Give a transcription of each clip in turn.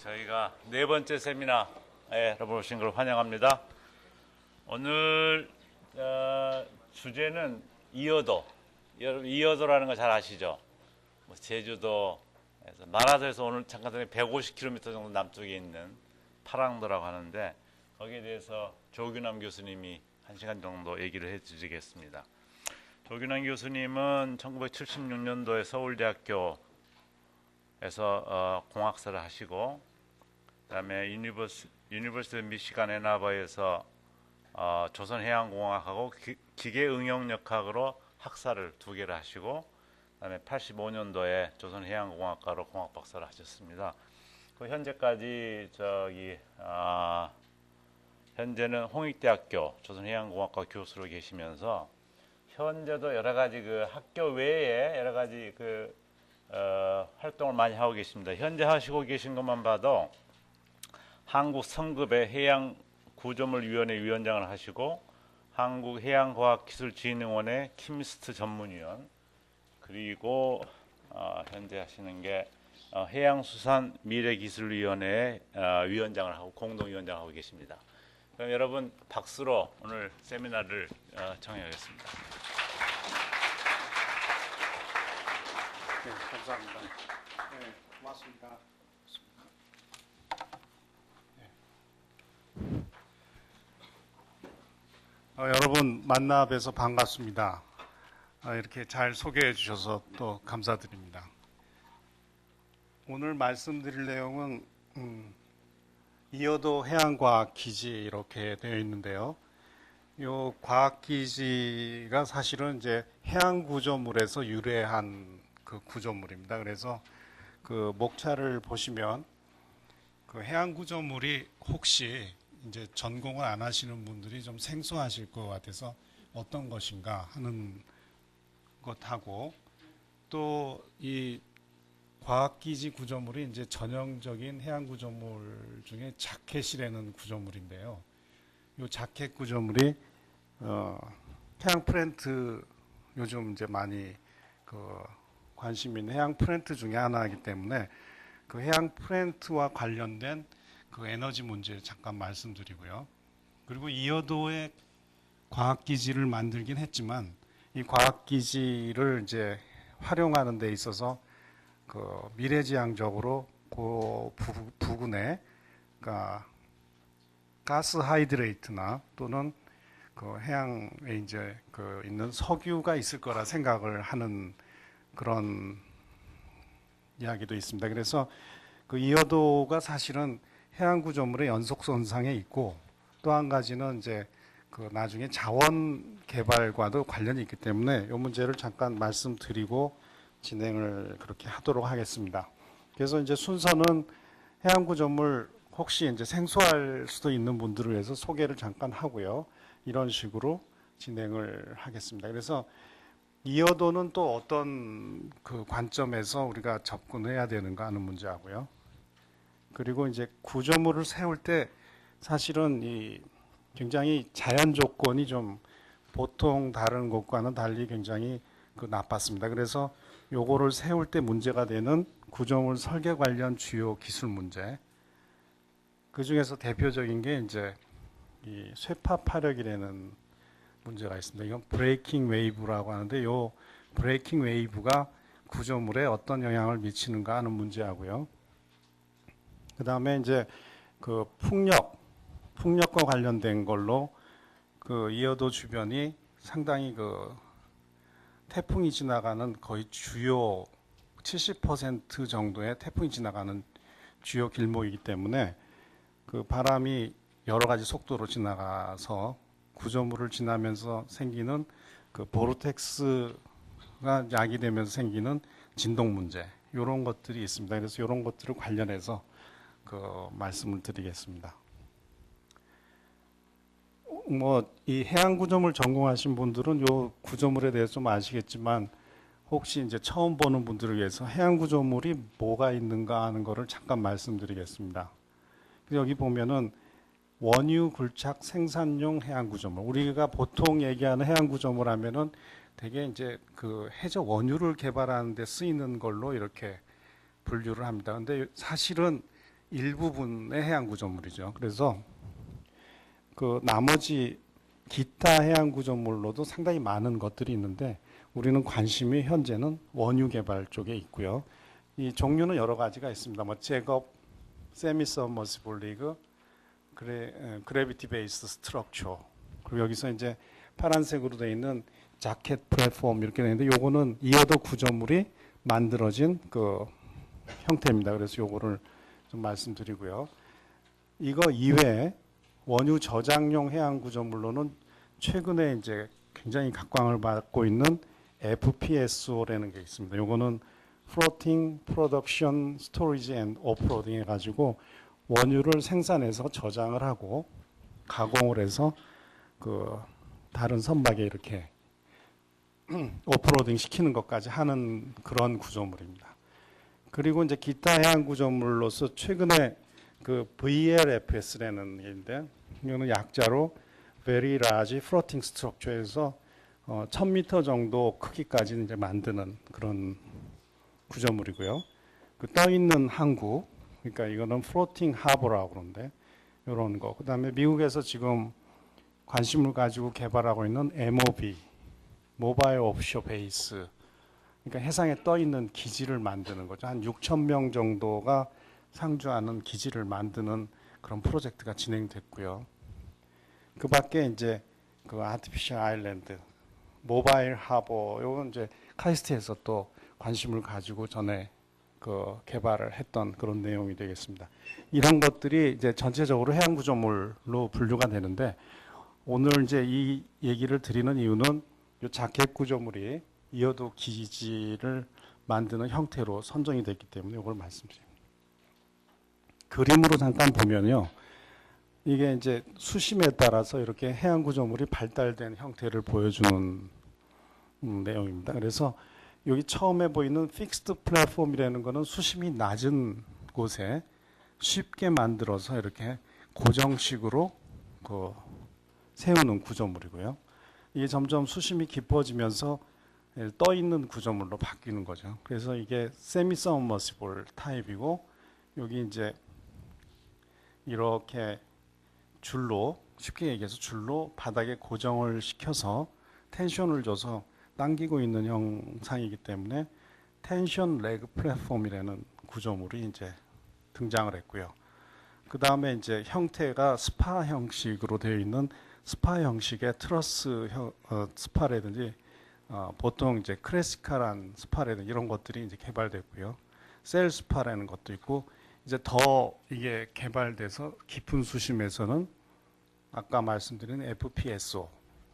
저희가 네 번째 세미나에 여러분 오신 걸 환영합니다. 오늘 주제는 이어도. 여러분 이어도라는 거 잘 아시죠? 제주도에서 마라도에서 오늘 잠깐 전에 150km 정도 남쪽에 있는 파랑도라고 하는데 거기에 대해서 조규남 교수님이 1시간 정도 얘기를 해주시겠습니다. 조규남 교수님은 1976년도에 서울대학교에서 공학사를 하시고 그다음에 유니버시티 미시간 애나버에서 조선해양공학하고 기계응용역학으로 학사를 2개를 하시고 그다음에 85년도에 조선해양공학과로 공학 박사를 하셨습니다. 그 현재까지 현재는 홍익대학교 조선해양공학과 교수로 계시면서 현재도 여러 가지 그 학교 외에 여러 가지 활동을 많이 하고 계십니다. 현재 하시고 계신 것만 봐도 한국 성급의 해양구조물위원회 위원장을 하시고 한국해양과학기술진흥원의 키미스트 전문위원 그리고 현재 하시는 게 해양수산미래기술위원회 위원장을 하고 공동위원장을 하고 계십니다. 그럼 여러분 박수로 오늘 세미나를 청해하겠습니다. 네, 감사합니다. 네, 고맙습니다. 여러분 만나 뵈서 반갑습니다. 이렇게 잘 소개해 주셔서 또 감사드립니다. 오늘 말씀드릴 내용은 이어도 해양과학기지 이렇게 되어 있는데요. 이 과학기지가 사실은 이제 해양구조물에서 유래한 그 구조물입니다. 그래서 그 목차를 보시면 그 해양구조물이 혹시 이제 전공을 안 하시는 분들이 좀 생소하실 것 같아서 어떤 것인가 하는 것하고 또 이 과학기지 구조물이 이제 전형적인 해양구조물 중에 자켓이라는 구조물인데요. 이 자켓 구조물이 해양 플랜트 요즘 이제 많이 관심 있는 해양 플랜트 중에 하나이기 때문에 그 해양 플랜트와 관련된 그 에너지 문제를 잠깐 말씀드리고요. 그리고 이어도의 과학기지를 만들긴 했지만 이 과학기지를 이제 활용하는 데 있어서 그 미래지향적으로 그 부근에 그러니까 가스 하이드레이트나 또는 그 해양에 이제 있는 석유가 있을 거라 생각을 하는 그런 이야기도 있습니다. 그래서 그 이어도가 사실은 해양 구조물의 연속선상에 있고 또 한 가지는 이제 그 나중에 자원 개발과도 관련이 있기 때문에 이 문제를 잠깐 말씀드리고 진행을 그렇게 하도록 하겠습니다. 그래서 이제 순서는 해양 구조물 혹시 이제 생소할 수도 있는 분들을 위해서 소개를 잠깐 하고요. 이런 식으로 진행을 하겠습니다. 그래서 이어도는 또 어떤 그 관점에서 우리가 접근해야 되는가 하는 문제하고요. 그리고 이제 구조물을 세울 때 사실은 이 굉장히 자연 조건이 좀 보통 다른 곳과는 달리 굉장히 나빴습니다. 그래서 요거를 세울 때 문제가 되는 구조물 설계 관련 주요 기술 문제. 그 중에서 대표적인 게 이제 이 쇠파 파력이라는 문제가 있습니다. 이건 브레이킹 웨이브라고 하는데 요 브레이킹 웨이브가 구조물에 어떤 영향을 미치는가 하는 문제하고요. 그 다음에 이제 그 풍력과 관련된 걸로 그 이어도 주변이 상당히 그 태풍이 지나가는 거의 주요 70% 정도의 태풍이 지나가는 주요 길목이기 때문에 그 바람이 여러 가지 속도로 지나가서 구조물을 지나면서 생기는 그 보르텍스가 야기되면서 생기는 진동 문제 이런 것들이 있습니다. 그래서 이런 것들을 관련해서 그 말씀을 드리겠습니다. 이 해양 구조물 전공하신 분들은 요 구조물에 대해서 좀 아시겠지만 혹시 이제 처음 보는 분들을 위해서 해양 구조물이 뭐가 있는가 하는 거를 잠깐 말씀드리겠습니다. 여기 보면은 원유 굴착 생산용 해양 구조물. 우리가 보통 얘기하는 해양 구조물 하면은 되게 이제 그 해저 원유를 개발하는 데 쓰이는 걸로 이렇게 분류를 합니다. 근데 사실은 일부분의 해양 구조물이죠. 그래서 그 나머지 기타 해양 구조물로도 상당히 많은 것들이 있는데 우리는 관심이 현재는 원유 개발 쪽에 있고요. 이 종류는 여러 가지가 있습니다. 뭐 잭업, 세미 서머시블 리그, 그래비티 베이스 스트럭처. 그리고 여기서 이제 파란색으로 되어 있는 자켓 플랫폼 이렇게 되어 있는데 요거는 이어도 구조물이 만들어진 그 형태입니다. 그래서 요거를 좀 말씀드리고요. 이거 이외에 원유 저장용 해양 구조물로는 최근에 이제 굉장히 각광을 받고 있는 FPSO라는 게 있습니다. 요거는 Floating Production Storage and Offloading 해가지고 원유를 생산해서 저장을 하고 가공을 해서 그 다른 선박에 이렇게 오프로딩 시키는 것까지 하는 그런 구조물입니다. 그리고 이제 기타 해양 구조물로서 최근에 그 VLFS라는 게 있는데 이거는 약자로 Very Large Floating Structure에서 1000m 정도 크기까지 이제 만드는 그런 구조물이고요. 그 떠 있는 항구, 그러니까 이거는 Floating Harbor라고 그러는데 이런 거. 그다음에 미국에서 지금 관심을 가지고 개발하고 있는 MOB, 모바일 오프쇼 베이스. 그러니까 해상에 떠 있는 기지를 만드는 거죠. 한 6,000명 정도가 상주하는 기지를 만드는 그런 프로젝트가 진행됐고요. 그 밖에 이제 그 아티피셜 아일랜드, 모바일 하버, 요건 이제 카이스트에서 또 관심을 가지고 전에 그 개발을 했던 그런 내용이 되겠습니다. 이런 것들이 이제 전체적으로 해양 구조물로 분류가 되는데 오늘 이제 이 얘기를 드리는 이유는 이 자켓 구조물이 이어도 기지를 만드는 형태로 선정이 됐기 때문에 이걸 말씀드립니다. 그림으로 잠깐 보면요. 이게 이제 수심에 따라서 이렇게 해양 구조물이 발달된 형태를 보여주는 내용입니다. 그래서 여기 처음에 보이는 픽스드 플랫폼이라는 거는 수심이 낮은 곳에 쉽게 만들어서 이렇게 고정식으로 그 세우는 구조물이고요. 이게 점점 수심이 깊어지면서 떠 있는 구조물로 바뀌는 거죠. 그래서 이게 세미 서머시블 타입이고 여기 이제 이렇게 줄로 쉽게 얘기해서 줄로 바닥에 고정을 시켜서 텐션을 줘서 당기고 있는 형상이기 때문에 텐션 레그 플랫폼이라는 구조물이 이제 등장을 했고요. 그 다음에 이제 형태가 스파 형식으로 되어 있는 스파 형식의 트러스 스파라든지 보통 이제 클래시컬한 스파라든지 이런 것들이 이제 개발됐고요. 셀 스파라는 것도 있고 이제 더 이게 개발돼서 깊은 수심에서는 아까 말씀드린 FPSO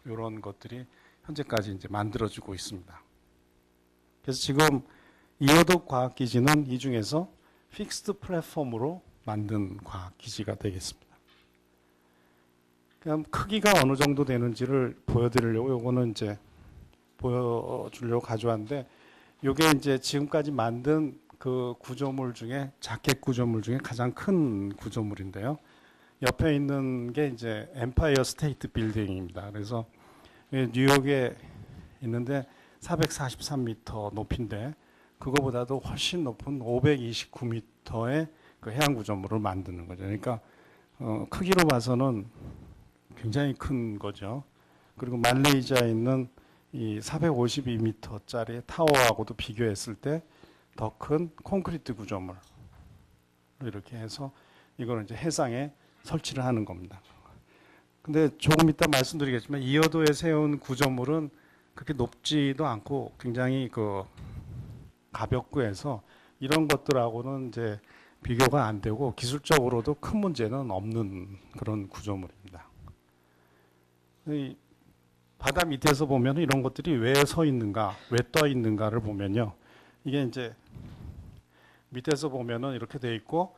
이런 것들이 현재까지 이제 만들어지고 있습니다. 그래서 지금 이어도 과학기지는 이 중에서 픽스드 플랫폼으로 만든 과학기지가 되겠습니다. 그럼 크기가 어느 정도 되는지를 보여드리려고 요거는 이제 보여주려고 가져왔는데 요게 이제 지금까지 만든 그 구조물 중에 자켓 구조물 중에 가장 큰 구조물인데요. 옆에 있는 게 이제 엠파이어 스테이트 빌딩입니다. 그래서 뉴욕에 있는데 443m 높이인데 그거보다도 훨씬 높은 529m의 그 해양 구조물을 만드는 거죠. 그러니까 크기로 봐서는 굉장히 큰 거죠. 그리고 말레이시아에 있는 이 452m짜리 타워하고도 비교했을 때 더 큰 콘크리트 구조물 이렇게 해서 이거는 이제 해상에 설치를 하는 겁니다. 근데 조금 이따 말씀드리겠지만 이어도에 세운 구조물은 그렇게 높지도 않고 굉장히 그 가볍고 해서 이런 것들하고는 이제 비교가 안 되고 기술적으로도 큰 문제는 없는 그런 구조물입니다. 이 바다 밑에서 보면 이런 것들이 왜 서 있는가, 왜 떠 있는가를 보면요. 이게 이제 밑에서 보면은 이렇게 돼 있고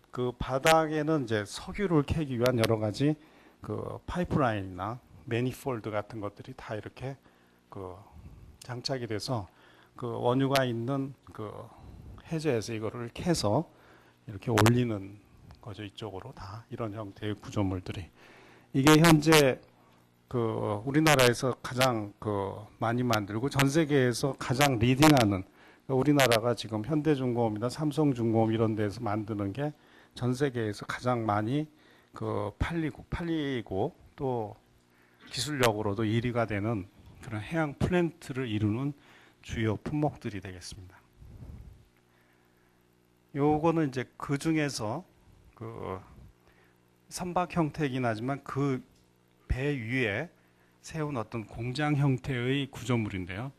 그 바닥에는 이제 석유를 캐기 위한 여러 가지 그 파이프라인이나 매니폴드 같은 것들이 다 이렇게 그 장착이 돼서 그 원유가 있는 그 해저에서 이거를 캐서 이렇게 올리는 거죠. 이쪽으로 다 이런 형태의 구조물들이 이게 현재 그 우리나라에서 가장 그 많이 만들고 전 세계에서 가장 리딩하는 우리나라가 지금 현대중공업이나 삼성중공업 이런 데서 만드는 게 전 세계에서 가장 많이 팔리고 또 기술력으로도 1위가 되는 그런 해양 플랜트를 이루는 주요 품목들이 되겠습니다. 요거는 이제 그 중에서 그 선박 형태이긴 하지만 그 배 위에 세운 어떤 공장 형태의 구조물인데요.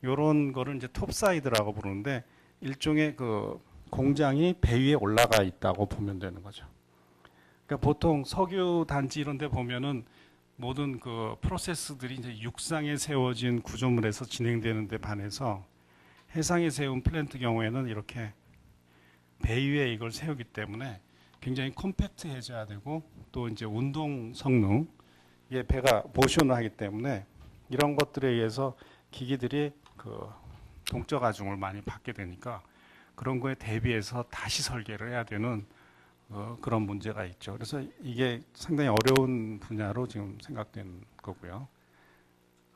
요런 거를 이제 톱사이드라고 부르는데 일종의 그 공장이 배 위에 올라가 있다고 보면 되는 거죠. 그러니까 보통 석유 단지 이런 데 보면은 모든 그 프로세스들이 이제 육상에 세워진 구조물에서 진행되는 데 반해서 해상에 세운 플랜트 경우에는 이렇게 배 위에 이걸 세우기 때문에 굉장히 컴팩트해져야 되고 또 이제 운동 성능, 이게 배가 모션을 하기 때문에 이런 것들에 의해서 기기들이 그 동적 하중을 많이 받게 되니까 그런 거에 대비해서 다시 설계를 해야 되는 그런 문제가 있죠. 그래서 이게 상당히 어려운 분야로 지금 생각된 거고요.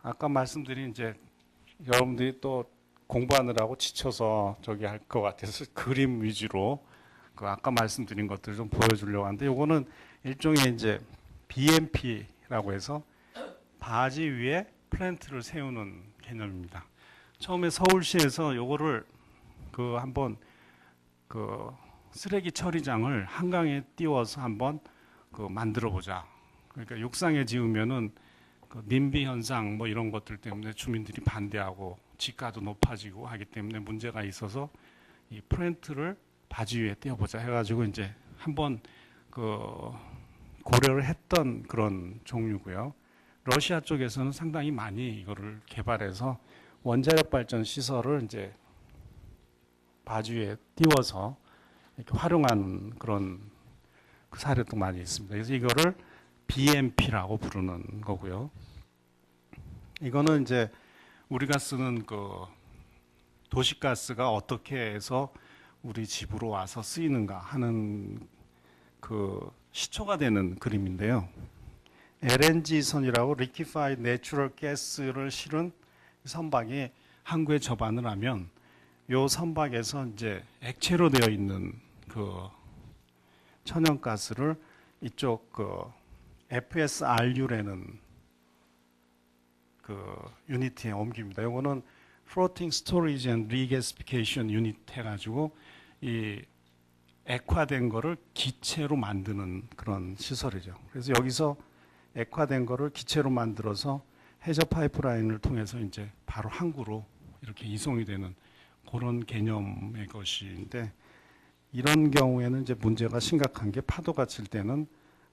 아까 말씀드린 이제 여러분들이 또 공부하느라고 지쳐서 저기 할 것 같아서 그림 위주로 그 아까 말씀드린 것들을 좀 보여주려고 하는데 요거는 일종의 이제 BMP라고 해서 바지 위에 플랜트를 세우는 개념입니다. 처음에 서울시에서 요거를 그 한번 그 쓰레기 처리장을 한강에 띄워서 한번 그 만들어 보자. 그러니까 육상에 지으면은 그 님비 현상 뭐 이런 것들 때문에 주민들이 반대하고 지가도 높아지고 하기 때문에 문제가 있어서 이 플랜트를 바지 위에 띄워보자 해가지고 이제 한번 그 고려를 했던 그런 종류고요. 러시아 쪽에서는 상당히 많이 이거를 개발해서 원자력 발전 시설을 이제 바지 위에 띄워서 이렇게 활용한 그런 그 사례도 많이 있습니다. 그래서 이거를 BMP라고 부르는 거고요. 이거는 이제 우리가 쓰는 그 도시가스가 어떻게 해서 우리 집으로 와서 쓰이는가 하는 그 시초가 되는 그림인데요. LNG 선이라고 Liquefied Natural Gas를 실은 선박이 항구에 접안을 하면 요 선박에서 이제 액체로 되어 있는 그 천연가스를 이쪽 그 FSRU라는 그 유니트에 옮깁니다. 요거는 Floating Storage and Regasification Unit 해가지고 이 액화된 거를 기체로 만드는 그런 시설이죠. 그래서 여기서 액화된 거를 기체로 만들어서 해저 파이프라인을 통해서 이제 바로 항구로 이렇게 이송이 되는 그런 개념의 것인데 이런 경우에는 이제 문제가 심각한 게 파도가 칠 때는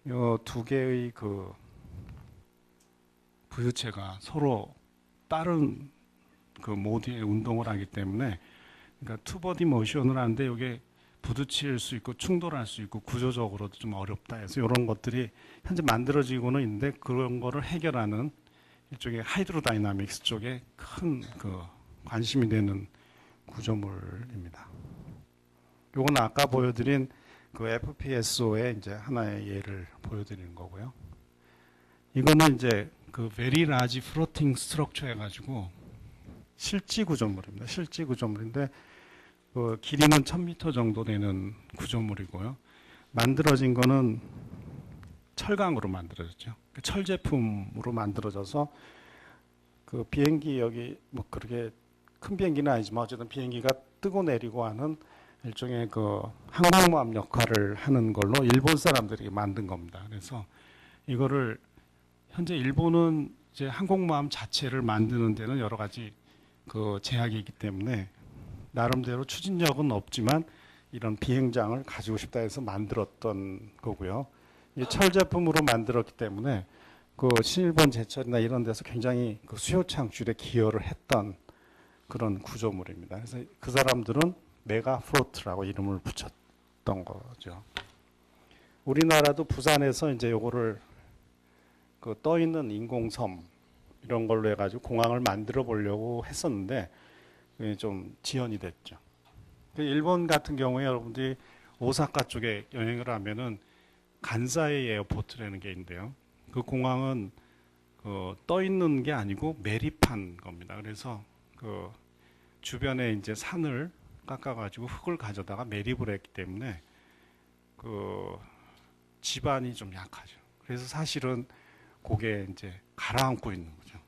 이 두 개의 그 부유체가 서로 다른 그 모드의 운동을 하기 때문에 그러니까 투버디 모션을 하는데 이게 부딪힐 수 있고 충돌할 수 있고 구조적으로도 좀 어렵다 해서 이런 것들이 현재 만들어지고는 있는데 그런 거를 해결하는 일종의 하이드로다이나믹스 쪽에 큰 그 관심이 되는 구조물입니다. 요건 아까 보여드린 그 FPSO의 이제 하나의 예를 보여드리는 거고요. 이거는 이제 그 Very Large Floating Structure 해가지고 실지 구조물입니다. 실지 구조물인데 그 길이는 1000m 정도 되는 구조물이고요. 만들어진 거는 철강으로 만들어졌죠. 철 제품으로 만들어져서 그 비행기 여기 뭐 그렇게 큰 비행기는 아니지만 어쨌든 비행기가 뜨고 내리고 하는 일종의 그 항공모함 역할을 하는 걸로 일본 사람들이 만든 겁니다. 그래서 이거를 현재 일본은 이제 항공모함 자체를 만드는 데는 여러 가지 그 제약이 있기 때문에 나름대로 추진력은 없지만 이런 비행장을 가지고 싶다 해서 만들었던 거고요. 이 철 제품으로 만들었기 때문에 그 신일본 제철이나 이런 데서 굉장히 그 수요 창출에 기여를 했던 그런 구조물입니다. 그래서 그 사람들은 메가 플로트라고 이름을 붙였던 거죠. 우리나라도 부산에서 이제 요거를 그 떠 있는 인공섬 이런 걸로 해가지고 공항을 만들어 보려고 했었는데 그게 좀 지연이 됐죠. 일본 같은 경우에 여러분들이 오사카 쪽에 여행을 하면은 간사이 에어포트라는 게 있는데요. 그 공항은 떠 있는 게 아니고 매립한 겁니다. 그래서 그 주변에 이제 산을 깎아가지고 흙을 가져다가 매립을 했기 때문에 그 지반이 좀 약하죠. 그래서 사실은 그게 이제 가라앉고 있는 거죠.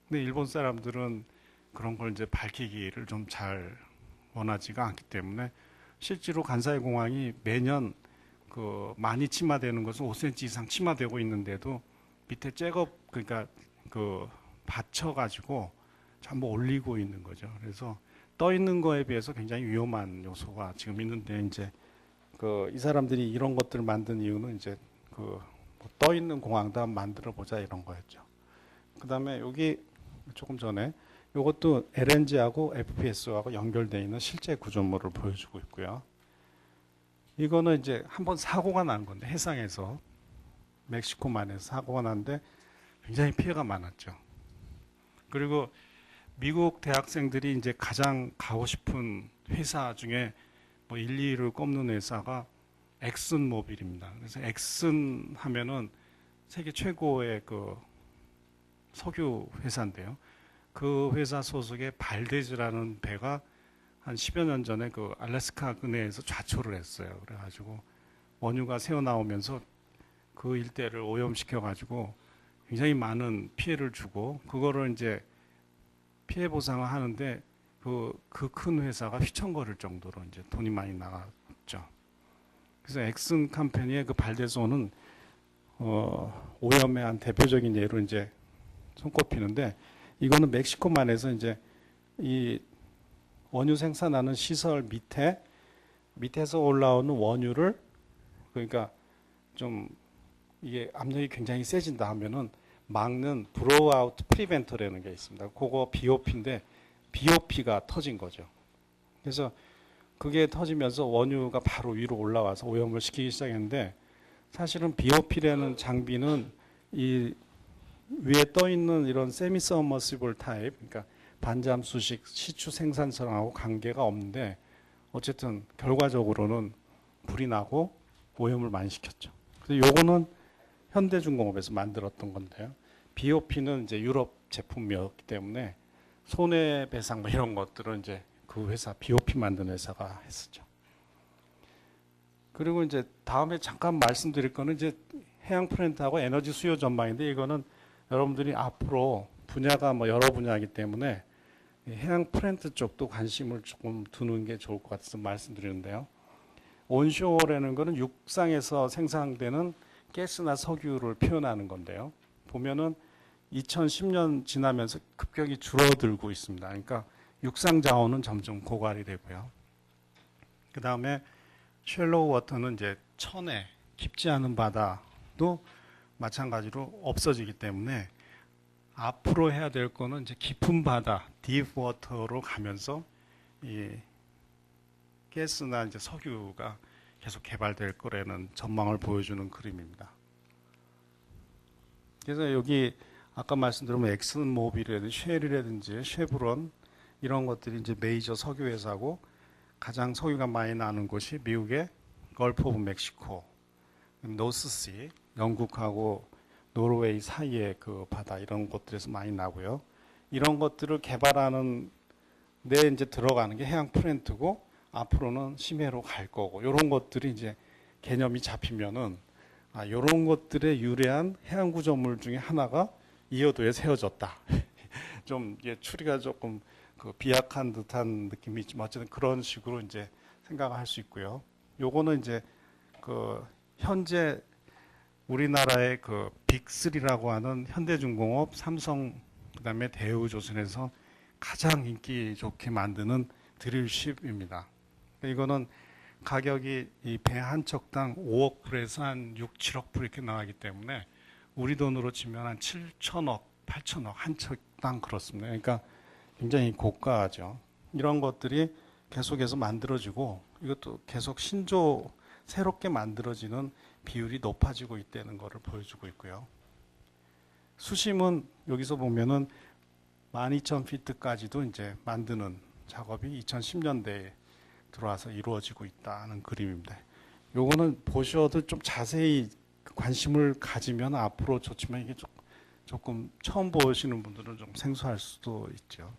근데 일본 사람들은 그런 걸 이제 밝히기를 좀 잘 원하지가 않기 때문에 실제로 간사이 공항이 매년 그 많이 침하되는 것은 5cm 이상 침하되고 있는데도 밑에 잭업 그러니까 그 받쳐가지고 전부 올리고 있는 거죠. 그래서 떠 있는 거에 비해서 굉장히 위험한 요소가 지금 있는데 이제 그 이 사람들이 이런 것들을 만든 이유는 이제 그떠 있는 공항도 한번 만들어 보자 이런 거였죠. 그다음에 여기 조금 전에 이것도 LNG하고 FPS하고 연결되어 있는 실제 구조물을 보여주고 있고요. 이거는 이제 한번 사고가 난 건데 해상에서 멕시코만에서 사고가 났는데 굉장히 피해가 많았죠. 그리고 미국 대학생들이 이제 가장 가고 싶은 회사 중에 뭐 1, 2위를 꼽는 회사가 엑슨 모빌입니다. 그래서 엑슨 하면은 세계 최고의 그 석유 회사인데요. 그 회사 소속의 발데즈라는 배가 한 10여 년 전에 그 알래스카 근해에서 좌초를 했어요. 그래가지고 원유가 새어 나오면서 그 일대를 오염시켜가지고 굉장히 많은 피해를 주고 그거를 이제 피해 보상을 하는데 그 큰 회사가 휘청거릴 정도로 이제 돈이 많이 나갔죠. 그래서 엑슨 컴퍼니의 그 발데소는 오염의 한 대표적인 예로 이제 손꼽히는데 이거는 멕시코만에서 이제 이 원유 생산하는 시설 밑에서 올라오는 원유를 그러니까 좀 이게 압력이 굉장히 세진다 하면은 막는 브로우아웃 프리벤터라는 게 있습니다. 그거 BOP인데 BOP가 터진 거죠. 그래서 그게 터지면서 원유가 바로 위로 올라와서 오염을 시키기 시작했는데 사실은 BOP라는 장비는 이 위에 떠 있는 이런 세미 서머시블 타입, 그러니까 반잠수식 시추 생산선하고 관계가 없는데 어쨌든 결과적으로는 불이 나고 오염을 많이 시켰죠. 그래서 요거는 현대중공업에서 만들었던 건데요. BOP는 이제 유럽 제품이었기 때문에 손해배상 뭐 이런 것들은 이제 그 회사 BOP 만든 회사가 했었죠. 그리고 이제 다음에 잠깐 말씀드릴 거는 이제 해양 프렌트하고 에너지 수요 전망인데 이거는 여러분들이 앞으로 분야가 뭐 여러 분야이기 때문에 해양 프렌트 쪽도 관심을 조금 두는 게 좋을 것 같아서 말씀드리는데요. 온쇼어라는 거는 육상에서 생산되는 가스나 석유를 표현하는 건데요. 보면은 2010년 지나면서 급격히 줄어들고 있습니다. 그러니까 육상 자원은 점점 고갈이 되고요. 그 다음에 쉘로우 워터는 이제 천에 깊지 않은 바다도 마찬가지로 없어지기 때문에 앞으로 해야 될 거는 이제 깊은 바다, 딥 워터로 가면서 이 가스나 이제 석유가 계속 개발될 거라는 전망을 보여주는 그림입니다. 그래서 여기 아까 말씀드린 엑슨 모빌이라든지 쉘이라든지 쉐브론 이런 것들이 이제 메이저 석유 회사고 가장 석유가 많이 나는 곳이 미국의 걸프 오브 멕시코, 노스시, 영국하고 노르웨이 사이의 그 바다 이런 곳들에서 많이 나고요. 이런 것들을 개발하는 데 이제 들어가는 게 해양 프렌트고 앞으로는 심해로 갈 거고 이런 것들이 이제 개념이 잡히면은 이런 것들에 유래한 해양 구조물 중에 하나가 이어도에 세워졌다. 좀 추리가 조금 그 비약한 듯한 느낌이 있지만 어쨌든 그런 식으로 이제 생각을 할 수 있고요. 요거는 이제 그 현재 우리나라의 그 빅3라고 하는 현대중공업, 삼성, 그다음에 대우조선에서 가장 인기 좋게 만드는 드릴쉽입니다. 이거는 가격이 이 배 한 척당 5억 불에서 한 6, 7억 불 이렇게 나가기 때문에 우리 돈으로 치면 한 7천억, 8천억 한 척당 그렇습니다. 그러니까 굉장히 고가죠. 이런 것들이 계속해서 만들어지고 이것도 계속 신조 새롭게 만들어지는 비율이 높아지고 있다는 것을 보여주고 있고요. 수심은 여기서 보면은 12,000피트까지도 이제 만드는 작업이 2010년대에 들어와서 이루어지고 있다는 그림입니다. 요거는 보셔도 좀 자세히 관심을 가지면 앞으로 좋지만 이게 조금 처음 보시는 분들은 좀 생소할 수도 있죠.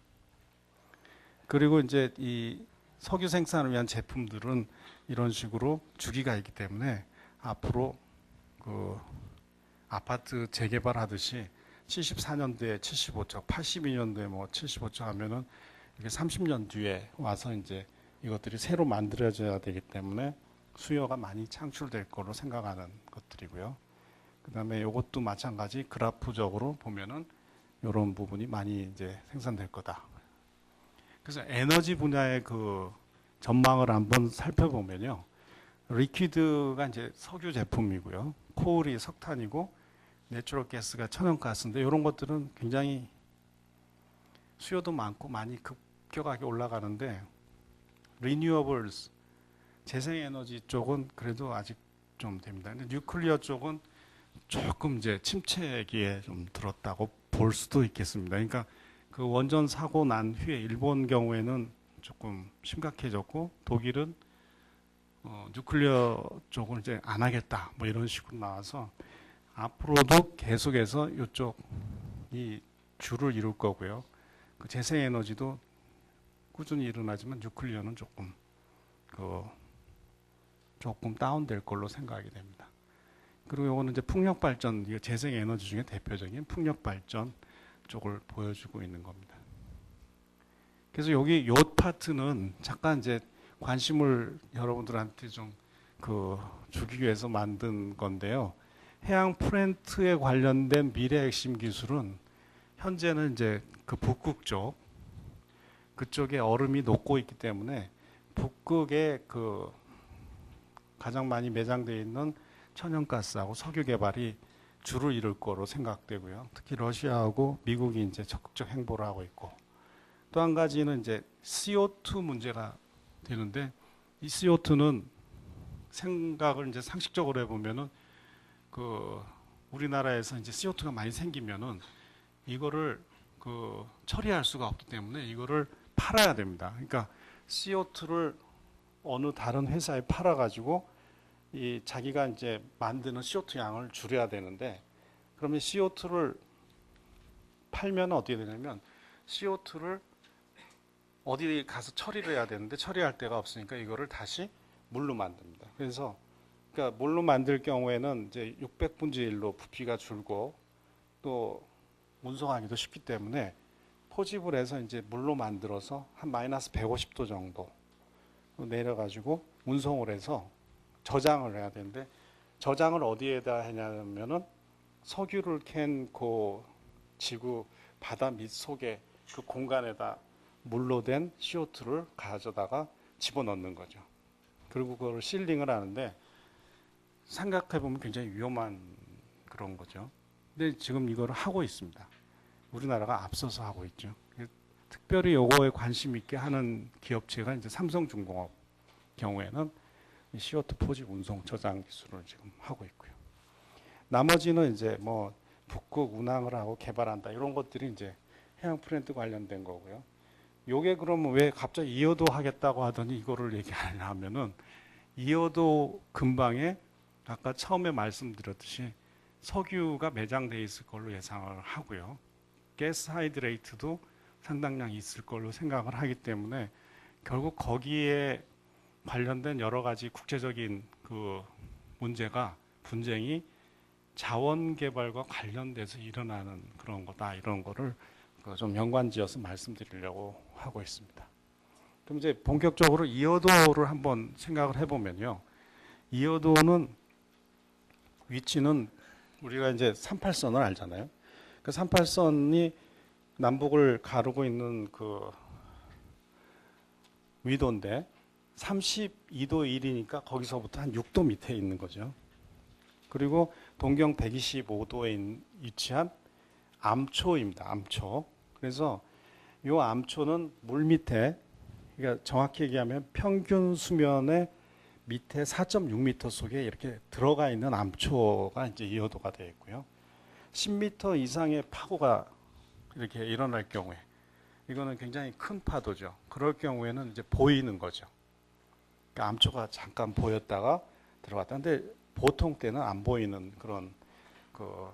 그리고 이제 이 석유 생산을 위한 제품들은 이런 식으로 주기가 있기 때문에 앞으로 그 아파트 재개발하듯이 74년도에 75조, 82년도에 뭐 75조 하면은 이게 30년 뒤에 와서 이제 이것들이 새로 만들어져야 되기 때문에 수요가 많이 창출될 거로 생각하는 것들이고요. 그다음에 이것도 마찬가지 그래프적으로 보면은 이런 부분이 많이 이제 생산될 거다. 그래서 에너지 분야의 그 전망을 한번 살펴보면요. 리퀴드가 이제 석유 제품이고요. 코올이 석탄이고 내추럴 가스가 천연가스인데 이런 것들은 굉장히 수요도 많고 많이 급격하게 올라가는데 리뉴어블스 재생에너지 쪽은 그래도 아직 좀 됩니다. 근데 뉴클리어 쪽은 조금 이제 침체기에 좀 들었다고 볼 수도 있겠습니다. 그러니까 그 원전 사고 난 후에 일본 경우에는 조금 심각해졌고 독일은 뉴클리어 쪽을 이제 안 하겠다 뭐 이런 식으로 나와서 앞으로도 계속해서 이쪽이 주를 이룰 거고요. 그 재생에너지도 꾸준히 일어나지만 뉴클리어는 조금 다운될 걸로 생각이 됩니다. 그리고 이거는 이제 풍력 발전, 이거 재생에너지 중에 대표적인 풍력 발전 쪽을 보여주고 있는 겁니다. 그래서 여기 요 파트는 잠깐 이제 관심을 여러분들한테 좀 주기 위해서 만든 건데요. 해양 플랜트에 관련된 미래 핵심 기술은 현재는 이제 그 북극 쪽 그쪽에 얼음이 녹고 있기 때문에 북극에 그 가장 많이 매장되어 있는 천연가스하고 석유 개발이 주를 이룰 거로 생각되고요. 특히 러시아하고 미국이 이제 적극적 행보를 하고 있고 또 한 가지는 이제 CO2 문제가 되는데 이 CO2는 생각을 이제 상식적으로 해보면은 그 우리나라에서 이제 CO2가 많이 생기면은 이거를 그 처리할 수가 없기 때문에 이거를 팔아야 됩니다. 그러니까 CO2를 어느 다른 회사에 팔아가지고 이 자기가 이제 만드는 CO2 양을 줄여야 되는데 그러면 CO2를 팔면 어떻게 되냐면 CO2를 어디 가서 처리를 해야 되는데 처리할 데가 없으니까 이거를 다시 물로 만듭니다. 그래서 그러니까 물로 만들 경우에는 이제 600분의 1로 부피가 줄고 또 운송하기도 쉽기 때문에 포집을 해서 이제 물로 만들어서 한 마이너스 150도 정도 내려가지고 운송을 해서 저장을 해야 되는데 저장을 어디에다 하냐면은 석유를 캔 그 지구 바다 밑 속에 그 공간에다 물로 된 CO2를 가져다가 집어넣는 거죠. 그리고 그걸 실링을 하는데 생각해 보면 굉장히 위험한 그런 거죠. 근데 지금 이걸 하고 있습니다. 우리나라가 앞서서 하고 있죠. 특별히 요거에 관심 있게 하는 기업체가 이제 삼성중공업 경우에는 CO2 포집 운송 저장 기술을 지금 하고 있고요. 나머지는 이제 뭐 북극 운항을 하고 개발한다 이런 것들이 이제 해양 플랜트 관련된 거고요. 요게 그러면 왜 갑자기 이어도 하겠다고 하더니 이거를 얘기하냐면은 이어도 근방에 아까 처음에 말씀드렸듯이 석유가 매장돼 있을 걸로 예상을 하고요. 가스 하이드레이트도 상당량 있을 걸로 생각을 하기 때문에 결국 거기에 관련된 여러 가지 국제적인 그 문제가 분쟁이 자원 개발과 관련돼서 일어나는 그런 거다 이런 거를 좀 연관지어서 말씀드리려고 하고 있습니다. 그럼 이제 본격적으로 이어도를 한번 생각을 해보면요. 이어도는 위치는 우리가 이제 38선을 알잖아요. 그 38선이 남북을 가르고 있는 그 위도인데 32도 1이니까 거기서부터 한 6도 밑에 있는 거죠. 그리고 동경 125도에 위치한 암초입니다. 암초. 그래서 이 암초는 물 밑에, 그러니까 정확히 얘기하면 평균 수면의 밑에 4.6m 속에 이렇게 들어가 있는 암초가 이제 이어도가 되어 있고요. 10m 이상의 파고가 이렇게 일어날 경우에 이거는 굉장히 큰 파도죠. 그럴 경우에는 이제 보이는 거죠. 그러니까 암초가 잠깐 보였다가 들어갔다. 근데 보통 때는 안 보이는 그런 그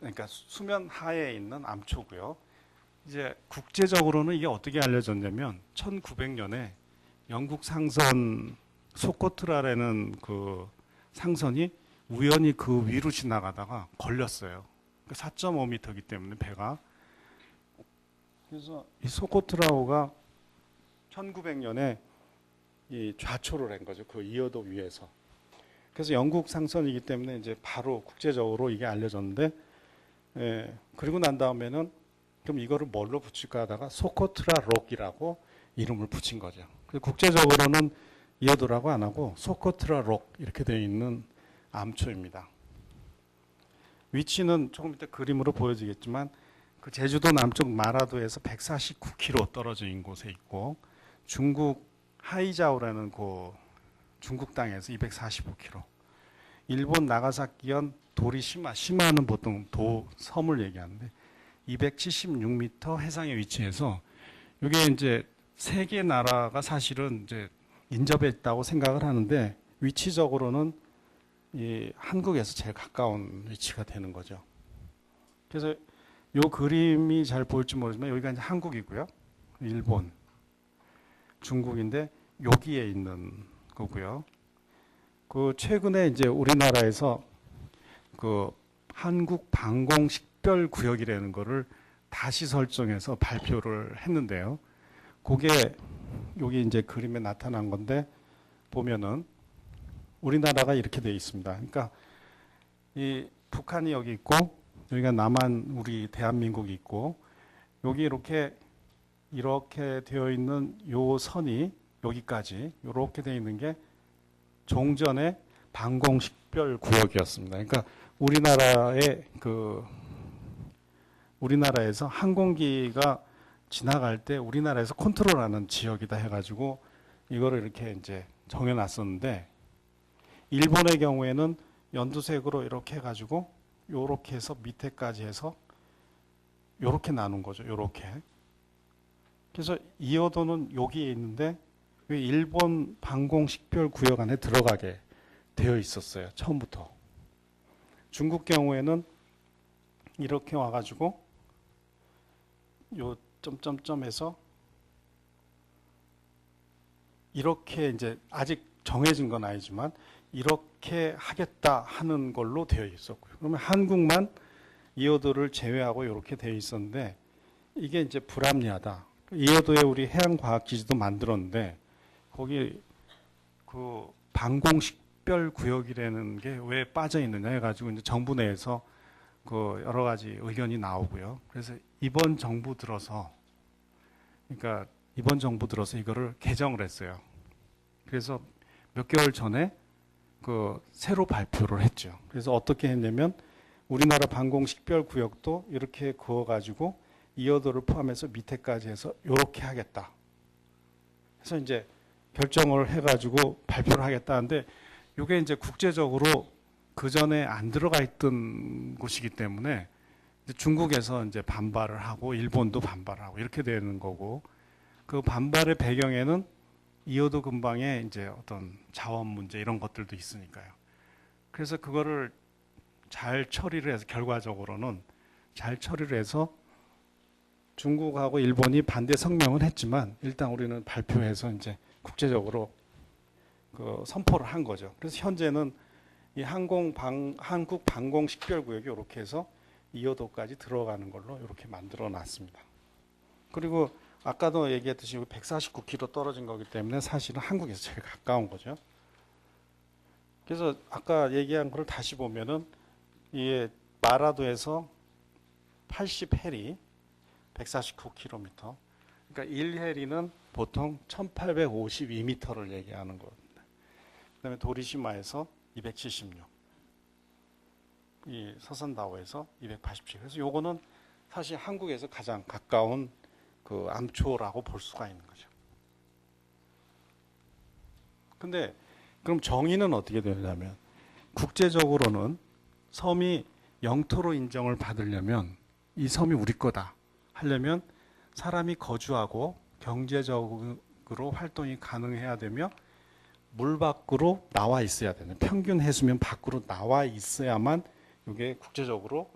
그러니까 수면 하에 있는 암초고요. 이제 국제적으로는 이게 어떻게 알려졌냐면 1900년에 영국 상선 소코트라라는 그 상선이 우연히 그 위로 지나가다가 걸렸어요. 4.5m이기 때문에 배가. 그래서 이 소코트라호가 1900년에 이 좌초를 한 거죠. 그 이어도 위에서. 그래서 영국 상선이기 때문에 이제 바로 국제적으로 이게 알려졌는데, 그리고 난 다음에는 그럼 이거를 뭘로 붙일까 하다가 소코트라 록이라고 이름을 붙인 거죠. 그래서 국제적으로는 이어도라고 안 하고 소코트라 록 이렇게 되어 있는 암초입니다. 위치는 조금 이따 그림으로 보여지겠지만 그 제주도 남쪽 마라도에서 149km 떨어져 있는 곳에 있고, 중국 하이자오라는 그 중국 땅에서 245km, 일본 나가사키현 도리시마, 시마는 보통 섬을 얘기하는데 276m 해상에 위치해서, 이게 이제 세 개 나라가 사실은 이제 인접해 있다고 생각을 하는데 위치적으로는 이 한국에서 제일 가까운 위치가 되는 거죠. 그래서 이 그림이 잘 보일지 모르지만 여기가 이제 한국이고요, 일본, 중국인데 여기에 있는 거고요. 그 최근에 이제 우리나라에서 그 한국 방공 식별 구역이라는 거를 다시 설정해서 발표를 했는데요. 그게 여기 이제 그림에 나타난 건데 보면은 우리나라가 이렇게 되어 있습니다. 그러니까 이 북한이 여기 있고 여기가 남한 우리 대한민국이 있고, 여기 이렇게 되어 있는 요 선이 여기까지 이렇게 되어 있는 게 종전의 방공식별 구역이었습니다. 그러니까 우리나라에서 항공기가 지나갈 때 우리나라에서 컨트롤하는 지역이다 해가지고 이거를 이렇게 이제 정해놨었는데, 일본의 경우에는 연두색으로 이렇게 해가지고 요렇게 해서 밑에까지 해서 요렇게 나눈 거죠. 요렇게. 그래서 이어도는 여기에 있는데 일본 방공식별 구역 안에 들어가게 되어 있었어요. 처음부터. 중국 경우에는 이렇게 와가지고 요 점점점에서 이렇게 이제 아직 정해진 건 아니지만 이렇게 하겠다 하는 걸로 되어 있었고요. 그러면 한국만 이어도를 제외하고 이렇게 되어 있었는데 이게 이제 불합리하다. 이어도에 우리 해양과학기지도 만들었는데 거기 그 방공식별 구역이라는 게 왜 빠져 있느냐 해가지고 이제 정부 내에서 그 여러 가지 의견이 나오고요. 그래서 이번 정부 들어서 이거를 개정을 했어요. 그래서 몇 개월 전에 그 새로 발표를 했죠. 그래서 어떻게 했냐면 우리나라 방공식별 구역도 이렇게 그어가지고 이어도를 포함해서 밑에까지 해서 이렇게 하겠다. 그래서 이제 결정을 해가지고 발표를 하겠다는데, 이게 이제 국제적으로 그 전에 안 들어가 있던 곳이기 때문에 중국에서 이제 반발을 하고 일본도 반발을 하고 이렇게 되는 거고, 그 반발의 배경에는 이어도 근방에 이제 어떤 자원 문제 이런 것들도 있으니까요. 그래서 그거를 잘 처리를 해서 결과적으로는 잘 처리를 해서 중국하고 일본이 반대 성명을 했지만 일단 우리는 발표해서 이제 국제적으로 그 선포를 한 거죠. 그래서 현재는 이 한국 방공 식별 구역이 이렇게 해서 이어도까지 들어가는 걸로 이렇게 만들어 놨습니다. 그리고 아까도 얘기했듯이 149km 떨어진 거기 때문에 사실은 한국에서 제일 가까운 거죠. 그래서 아까 얘기한 걸 다시 보면은 이게 마라도에서 80해리 149km. 그러니까 1해리는 보통 1852m를 얘기하는 겁니다. 그다음에 도리시마에서 276. 이 서산다오에서 287. 그래서 요거는 사실 한국에서 가장 가까운 그 암초라고 볼 수가 있는 거죠. 근데 그럼 정의는 어떻게 되냐면 국제적으로는 섬이 영토로 인정을 받으려면 이 섬이 우리 거다 하려면 사람이 거주하고 경제적으로 활동이 가능해야 되며 물 밖으로 나와 있어야 되는, 평균 해수면 밖으로 나와 있어야만 이게 국제적으로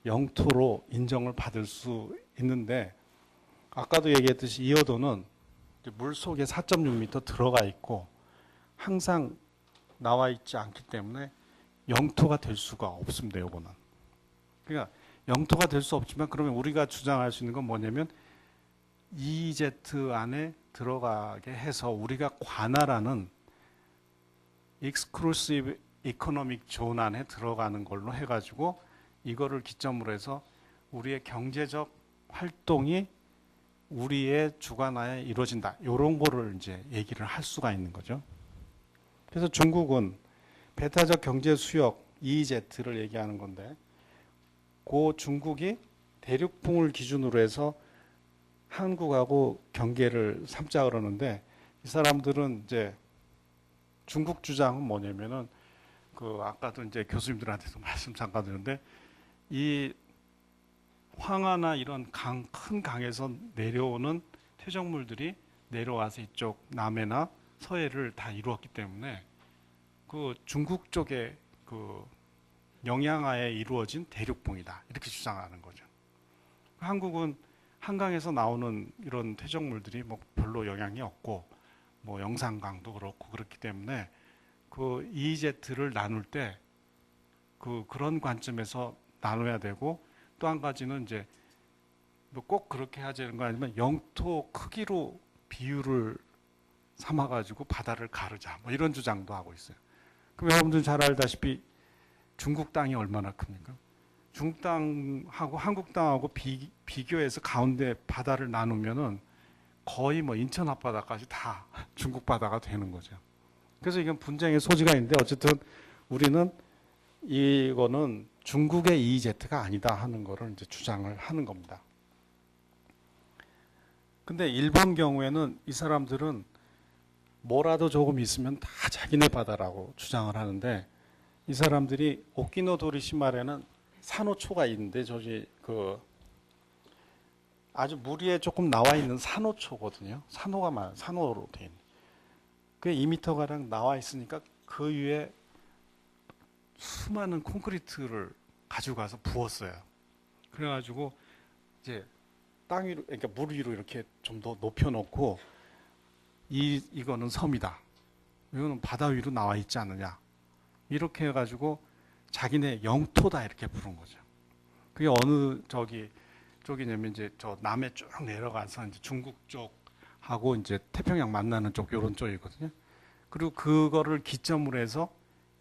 영토로 인정을 받을 수 있는데, 아까도 얘기했듯이 이어도는 물 속에 4.6m 들어가 있고 항상 나와 있지 않기 때문에 영토가 될 수가 없습니다. 요거는. 그러니까 영토가 될 수 없지만 그러면 우리가 주장할 수 있는 건 뭐냐면 EEZ 안에 들어가게 해서 우리가 관할하는 익스클루시브 이코노믹 존 안에 들어가는 걸로 해가지고 이거를 기점으로 해서 우리의 경제적 활동이 우리의 주관하에 이루어진다. 이런 거를 이제 얘기를 할 수가 있는 거죠. 그래서 중국은 배타적 경제 수역 EEZ를 얘기하는 건데 그 중국이 대륙풍을 기준으로 해서 한국하고 경계를 삼자 그러는데 이 사람들은 이제 중국 주장은 뭐냐면은 그 아까도 이제 교수님들한테도 말씀 잠깐 드렸는데 이 황하나 이런 큰 강에서 내려오는 퇴적물들이 내려와서 이쪽 남해나 서해를 다 이루었기 때문에 그 중국 쪽에 그 영향하에 이루어진 대륙봉이다 이렇게 주장하는 거죠. 한국은 한강에서 나오는 이런 퇴적물들이 뭐 별로 영향이 없고 뭐 영산강도 그렇고 그렇기 때문에 그 EEZ를 나눌 때 그런 관점에서 나눠야 되고 또 한 가지는 이제 뭐 꼭 그렇게 해야 되는 거 아니면 영토 크기로 비율을 삼아가지고 바다를 가르자 뭐 이런 주장도 하고 있어요. 그럼 여러분들 잘 알다시피 중국 땅이 얼마나 큽니까? 중국 땅하고 한국 땅하고 비교해서 가운데 바다를 나누면은 거의 뭐 인천 앞바다까지 다 중국 바다가 되는 거죠. 그래서 이건 분쟁의 소지가 있는데 어쨌든 우리는 이거는 중국의 EEZ가 아니다 하는 거를 이제 주장을 하는 겁니다. 근데 일본 경우에는 이 사람들은 뭐라도 조금 있으면 다 자기네 바다라고 주장을 하는데 이 사람들이 오키노도리시마에는 산호초가 있는데 저기 그 아주 물 위에 조금 나와 있는 산호초거든요. 산호가 많아요. 산호로 돼 있는. 그게 2m 가량 나와 있으니까 그 위에 수많은 콘크리트를 가지고 가서 부었어요. 그래가지고 이제 땅 위로, 그러니까 물 위로 이렇게 좀 더 높여놓고 이거는 섬이다. 이거는 바다 위로 나와 있지 않느냐. 이렇게 해가지고 자기네 영토다 이렇게 부른 거죠. 그게 어느 쪽이냐면 이제 저 남해 쭉 내려가서 이제 중국 쪽하고 이제 태평양 만나는 쪽 이런 쪽이거든요. 그리고 그거를 기점으로 해서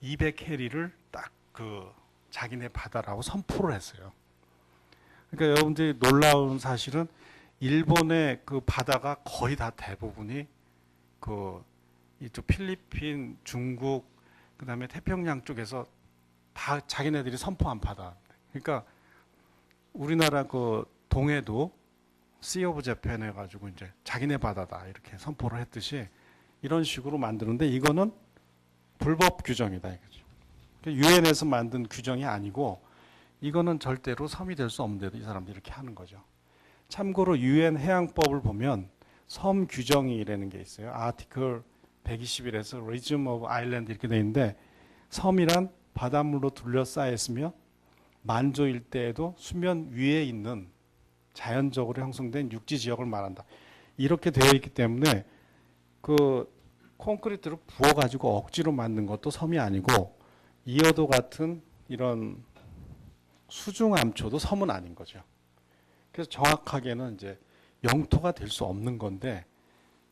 200해리를 딱 그 자기네 바다라고 선포를 했어요. 그러니까 여러분들이 놀라운 사실은 일본의 그 바다가 거의 다 대부분이 그 이쪽 필리핀, 중국, 그다음에 태평양 쪽에서 다 자기네들이 선포한 바다. 그러니까 우리나라 그 동해도 씨 오브 재팬 해가지고 이제 자기네 바다다 이렇게 선포를 했듯이 이런 식으로 만드는데 이거는 불법 규정이다 이거죠. 유엔에서 만든 규정이 아니고 이거는 절대로 섬이 될 수 없는데도 이 사람들이 이렇게 하는 거죠. 참고로 유엔 해양법을 보면 섬 규정이라는 게 있어요. 아티클 121에서 Region of Island 이렇게 돼 있는데 섬이란 바닷물로 둘러싸여 있으며 만조 일대에도 수면 위에 있는 자연적으로 형성된 육지 지역을 말한다. 이렇게 되어 있기 때문에 그 콘크리트를 부어가지고 억지로 만든 것도 섬이 아니고 이어도 같은 이런 수중암초도 섬은 아닌 거죠. 그래서 정확하게는 이제 영토가 될 수 없는 건데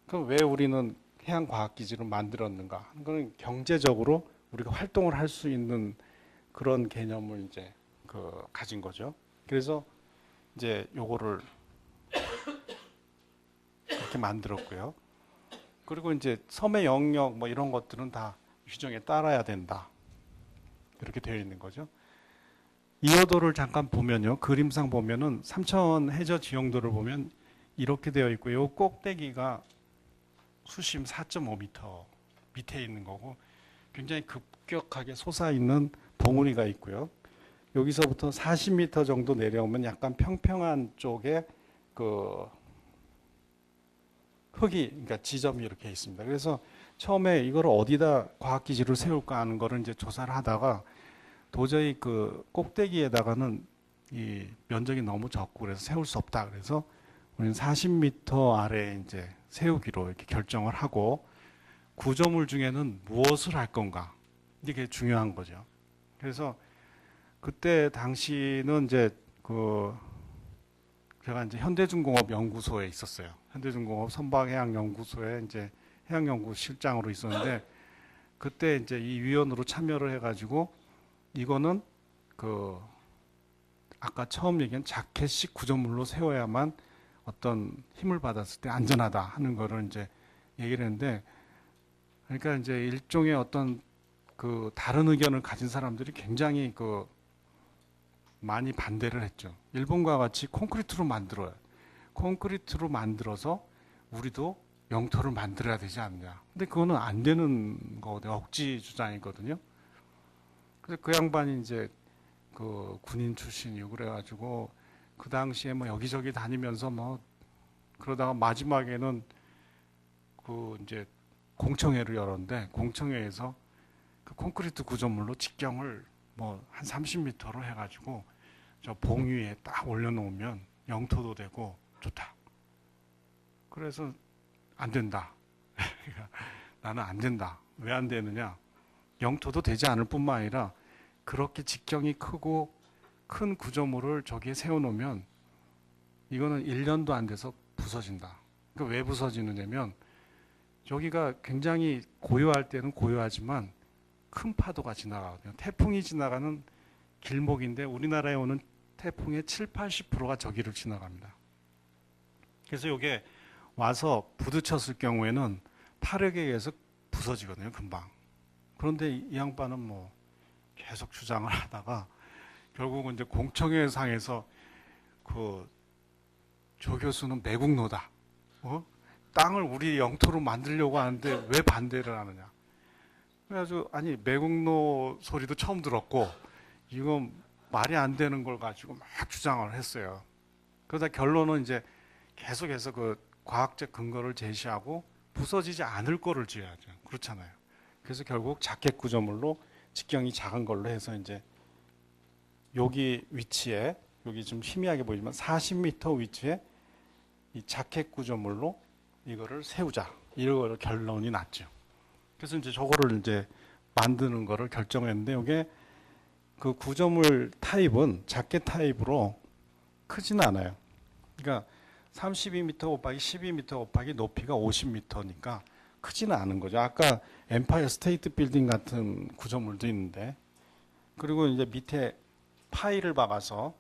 그럼 왜 우리는 해양과학기지를 만들었는가 하는 건 경제적으로 우리가 활동을 할 수 있는 그런 개념을 이제 가진 거죠. 그래서 이제 요거를 그렇게 만들었고요. 그리고 이제 섬의 영역 뭐 이런 것들은 다 규정에 따라야 된다. 이렇게 되어 있는 거죠. 이어도를 잠깐 보면요. 그림상 보면은 삼천 해저 지형도를 보면 이렇게 되어 있고 요 꼭대기가 수심 4.5m 밑에 있는 거고 굉장히 급격하게 솟아있는 봉우리가 있고요. 여기서부터 40m 정도 내려오면 약간 평평한 쪽에 그 흙이, 그러니까 지점이 이렇게 있습니다. 그래서 처음에 이걸 어디다 과학기지를 세울까 하는 거를 이제 조사를 하다가 도저히 그 꼭대기에다가는 이 면적이 너무 적고 그래서 세울 수 없다. 그래서 우리는 40m 아래에 이제 세우기로 이렇게 결정을 하고 구조물 중에는 무엇을 할 건가 이게 중요한 거죠. 그래서 그때 당시는 이제 제가 이제 현대중공업 연구소에 있었어요. 현대중공업 선박해양연구소에 이제 해양연구실장으로 있었는데 그때 이제 이 위원으로 참여를 해가지고 이거는 아까 처음 얘기한 자켓식 구조물로 세워야만 어떤 힘을 받았을 때 안전하다 하는 거를 이제 얘기를 했는데 그러니까 이제 일종의 어떤 다른 의견을 가진 사람들이 굉장히 많이 반대를 했죠. 일본과 같이 콘크리트로 만들어요. 콘크리트로 만들어서 우리도 영토를 만들어야 되지 않냐. 근데 그거는 안 되는 거거든요. 억지 주장이거든요. 그래서 그 양반이 이제 군인 출신이고 그래가지고 그 당시에 뭐 여기저기 다니면서 뭐 그러다가 마지막에는 이제 공청회를 열었는데 공청회에서 그 콘크리트 구조물로 직경을 뭐 한 30m로 해가지고 저 봉 위에 딱 올려놓으면 영토도 되고 좋다. 그래서 안 된다. 나는 안 된다. 왜 안 되느냐? 영토도 되지 않을 뿐만 아니라 그렇게 직경이 크고 큰 구조물을 저기에 세워놓으면 이거는 1년도 안 돼서 부서진다. 그러니까 왜 부서지느냐면 여기가 굉장히 고요할 때는 고요하지만 큰 파도가 지나가거든요. 태풍이 지나가는 길목인데 우리나라에 오는 태풍의 70~80%가 저기를 지나갑니다. 그래서 이게 와서 부딪혔을 경우에는 파력에 의해서 부서지거든요. 금방. 그런데 이 양반은 뭐 계속 주장을 하다가 결국은 이제 공청회상에서 조 교수는 매국노다. 땅을 우리 영토로 만들려고 하는데 왜 반대를 하느냐. 그래가지고 아니 매국노 소리도 처음 들었고 이건 말이 안 되는 걸 가지고 막 주장을 했어요. 그러다 결론은 이제 계속해서 과학적 근거를 제시하고 부서지지 않을 거를 지어야죠. 그렇잖아요. 그래서 결국 자켓 구조물로 직경이 작은 걸로 해서 이제 여기 위치에 여기 좀 희미하게 보이지만 40m 위치에 이 자켓 구조물로 이거를 세우자. 이걸 결론이 났죠. 그래서 이제 저거를 이제 만드는 거를 결정했는데 이게 그 구조물 타입은 자켓 타입으로 크지는 않아요. 그러니까 32m 곱하기 12m 곱하기 높이가 50m니까 크지는 않은 거죠. 아까 엠파이어 스테이트 빌딩 같은 구조물도 있는데 그리고 이제 밑에 파이를 박아서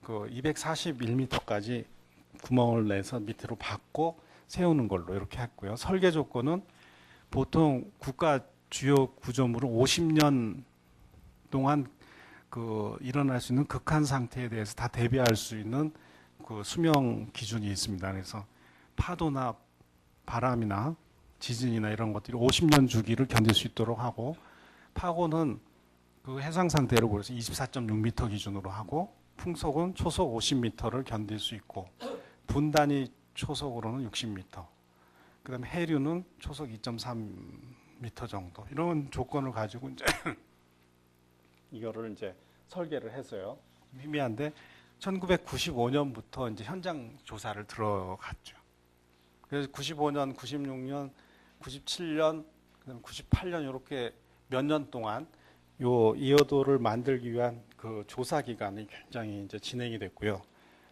241m까지 구멍을 내서 밑으로 박고 세우는 걸로 이렇게 했고요. 설계 조건은 보통 국가 주요 구조물은 50년 동안 일어날 수 있는 극한 상태에 대해서 다 대비할 수 있는 수명 기준이 있습니다. 그래서 파도나 바람이나 지진이나 이런 것들이 50년 주기를 견딜 수 있도록 하고 파고는 해상 상태로 그래서 24.6m 기준으로 하고 풍속은 초속 50m를 견딜 수 있고 분단위 초속으로는 60m. 그다음에 해류는 초속 2.3m 정도. 이런 조건을 가지고 이제 이거를 이제 설계를 해서요. 희미한데 1995년부터 이제 현장 조사를 들어갔죠. 그래서 95년, 96년, 97년, 그다음에 98년 이렇게 몇 년 동안 요 이어도를 만들기 위한 조사 기간이 굉장히 이제 진행이 됐고요.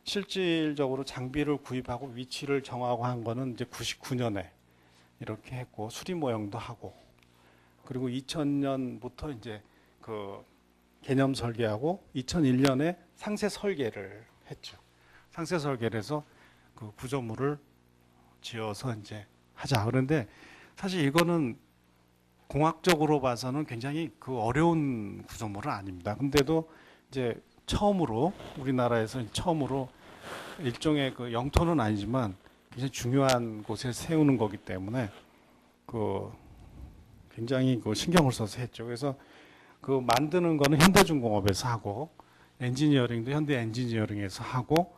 실질적으로 장비를 구입하고 위치를 정하고 한 거는 이제 99년에 이렇게 했고 수리 모형도 하고 그리고 2000년부터 이제 개념 설계하고 2001년에 상세 설계를 했죠. 상세 설계를 해서 구조물을 지어서 이제 하자. 그런데 사실 이거는 공학적으로 봐서는 굉장히 어려운 구조물은 아닙니다. 근데도 이제 처음으로 우리나라에서 처음으로 일종의 영토는 아니지만 굉장히 중요한 곳에 세우는 거기 때문에 굉장히 신경을 써서 했죠. 그래서 만드는 거는 현대중공업에서 하고 엔지니어링도 현대 엔지니어링에서 하고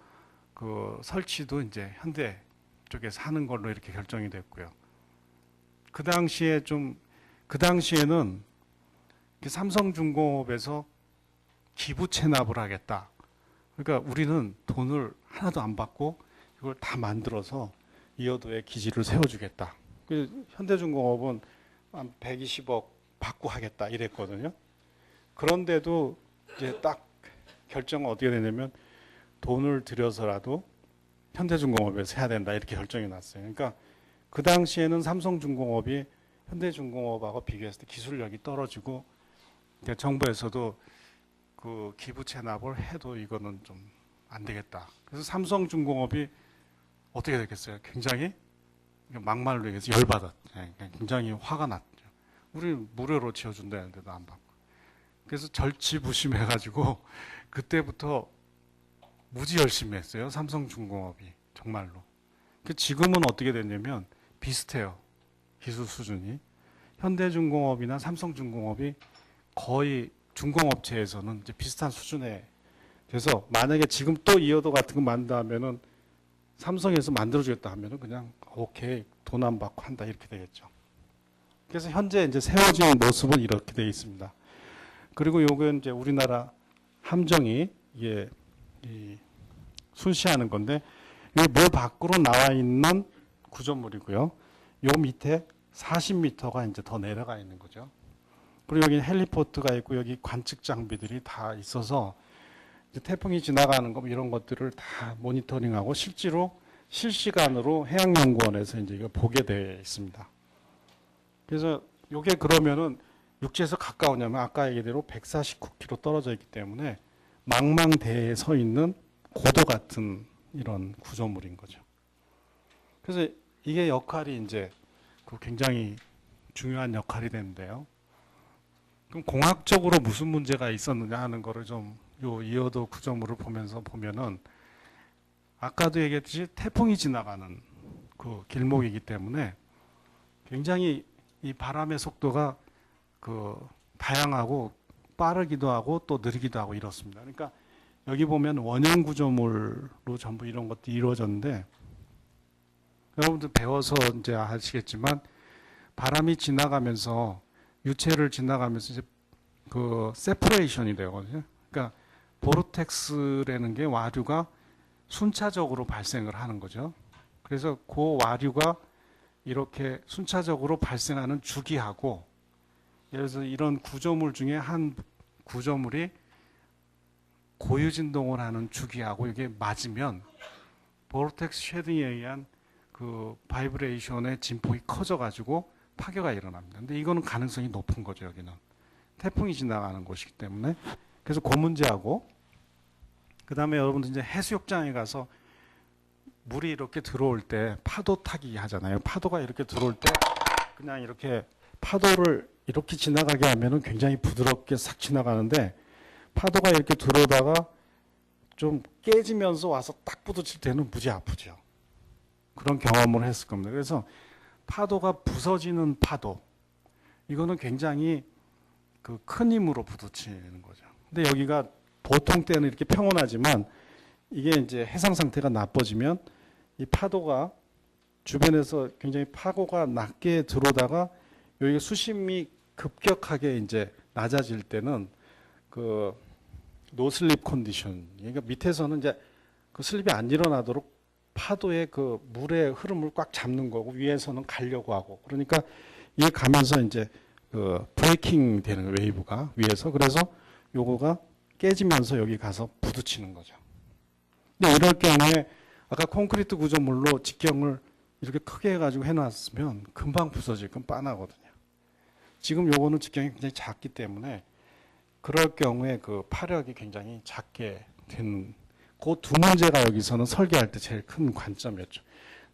설치도 이제 현대 쪽에서 하는 걸로 이렇게 결정이 됐고요. 그 당시에는 삼성중공업에서 기부 체납을 하겠다. 그러니까 우리는 돈을 하나도 안 받고 이걸 다 만들어서 이어도에 기지를 세워주겠다. 그 현대중공업은 한 120억 받고 하겠다 이랬거든요. 그런데도 이제 딱 결정은 어떻게 되냐면 돈을 들여서라도 현대중공업에서 해야 된다 이렇게 결정이 났어요. 그러니까 그 당시에는 삼성중공업이 현대중공업하고 비교했을 때 기술력이 떨어지고 그러니까 정부에서도 그 기부 체납을 해도 이거는 좀 안 되겠다. 그래서 삼성중공업이 어떻게 됐겠어요? 굉장히 막말로 얘기해서 열받았. 굉장히 화가 났죠. 우리 무료로 지어준다는데도 안 받고. 그래서 절치부심해가지고 그때부터 무지 열심히 했어요. 삼성중공업이 정말로. 지금은 어떻게 됐냐면 비슷해요. 기술 수준이. 현대중공업이나 삼성중공업이 거의 중공업체에서는 이제 비슷한 수준에 돼서 만약에 지금 또 이어도 같은 거 만든다면은 삼성에서 만들어주겠다 하면은 그냥 오케이 돈 안 받고 한다 이렇게 되겠죠. 그래서 현재 이제 세워진 모습은 이렇게 되어 있습니다. 그리고 요건 이제 우리나라 함정이 이게 순시하는 건데 물 밖으로 나와 있는 구조물이고요. 요 밑에 40m가 이제 더 내려가 있는 거죠. 그리고 여기 헬리포트가 있고 여기 관측 장비들이 다 있어서 이제 태풍이 지나가는 거 이런 것들을 다 모니터링하고 실제로 실시간으로 해양연구원에서 이제 이거 보게 되어 있습니다. 그래서 이게 그러면은 육지에서 가까우냐면 아까 얘기대로 149km 떨어져 있기 때문에 망망대해에 서 있는 고도 같은 이런 구조물인 거죠. 그래서 이게 역할이 이제 굉장히 중요한 역할이 되는데요. 그럼 공학적으로 무슨 문제가 있었느냐 하는 거를 좀 요 이어도 구조물을 보면서 보면은 아까도 얘기했듯이 태풍이 지나가는 그 길목이기 때문에 굉장히 이 바람의 속도가 다양하고 빠르기도 하고 또 느리기도 하고 이렇습니다. 그러니까 여기 보면 원형 구조물로 전부 이런 것들이 이루어졌는데 여러분들 배워서 이제 아시겠지만 바람이 지나가면서 유체를 지나가면서 이제 세퍼레이션이 되거든요. 그러니까 보르텍스라는 게 와류가 순차적으로 발생을 하는 거죠. 그래서 그 와류가 이렇게 순차적으로 발생하는 주기하고 예를 들어서 이런 구조물 중에 한 구조물이 고유 진동을 하는 주기하고 이게 맞으면 보르텍스 쉐딩에 의한 그 바이브레이션의 진폭이 커져가지고 파괴가 일어납니다. 근데 이거는 가능성이 높은 거죠. 여기는 태풍이 지나가는 곳이기 때문에. 그래서 그 문제하고 그 다음에 여러분들 이제 해수욕장에 가서 물이 이렇게 들어올 때 파도 타기 하잖아요. 파도가 이렇게 들어올 때 그냥 이렇게 파도를 이렇게 지나가게 하면은 굉장히 부드럽게 싹 지나가는데 파도가 이렇게 들어오다가 좀 깨지면서 와서 딱 부딪힐 때는 무지 아프죠. 그런 경험을 했을 겁니다. 그래서 파도가 부서지는 파도 이거는 굉장히 큰 힘으로 부딪히는 거죠. 근데 여기가 보통 때는 이렇게 평온하지만 이게 이제 해상 상태가 나빠지면 이 파도가 주변에서 굉장히 파고가 낮게 들어오다가 여기 수심이 급격하게 이제 낮아질 때는 노슬립 컨디션. 그러니까 밑에서는 이제 슬립이 안 일어나도록 파도의 물의 흐름을 꽉 잡는 거고 위에서는 가려고 하고 그러니까 이게 가면서 이제 브레이킹 되는 거예요, 웨이브가 위에서. 그래서 요거가 깨지면서 여기 가서 부딪히는 거죠. 근데 이럴 경우에 아까 콘크리트 구조물로 직경을 이렇게 크게 해가지고 해놨으면 금방 부서질 건 뻔하거든요. 지금 요거는 직경이 굉장히 작기 때문에 그럴 경우에 파력이 굉장히 작게 되는 그 두 문제가 여기서는 설계할 때 제일 큰 관점이었죠.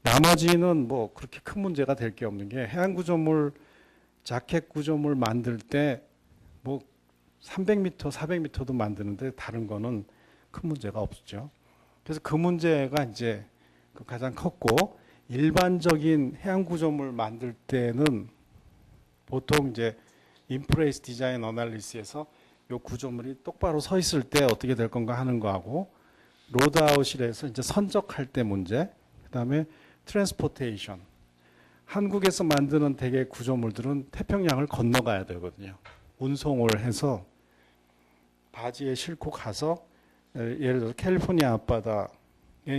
나머지는 뭐 그렇게 큰 문제가 될 게 없는 게 해안 구조물, 자켓 구조물 만들 때 뭐 300m, 400m도 만드는데 다른 거는 큰 문제가 없었죠. 그래서 그 문제가 이제 가장 컸고 일반적인 해안 구조물 만들 때는 보통 이제 인프레이스 디자인 어널리시스에서 요 구조물이 똑바로 서 있을 때 어떻게 될 건가 하는 거하고 로드아웃이라서 이제 선적할 때 문제, 그다음에 트랜스포테이션. 한국에서 만드는 대개 구조물들은 태평양을 건너가야 되거든요. 운송을 해서 바지에 싣고 가서 예를 들어서 캘리포니아 앞바다에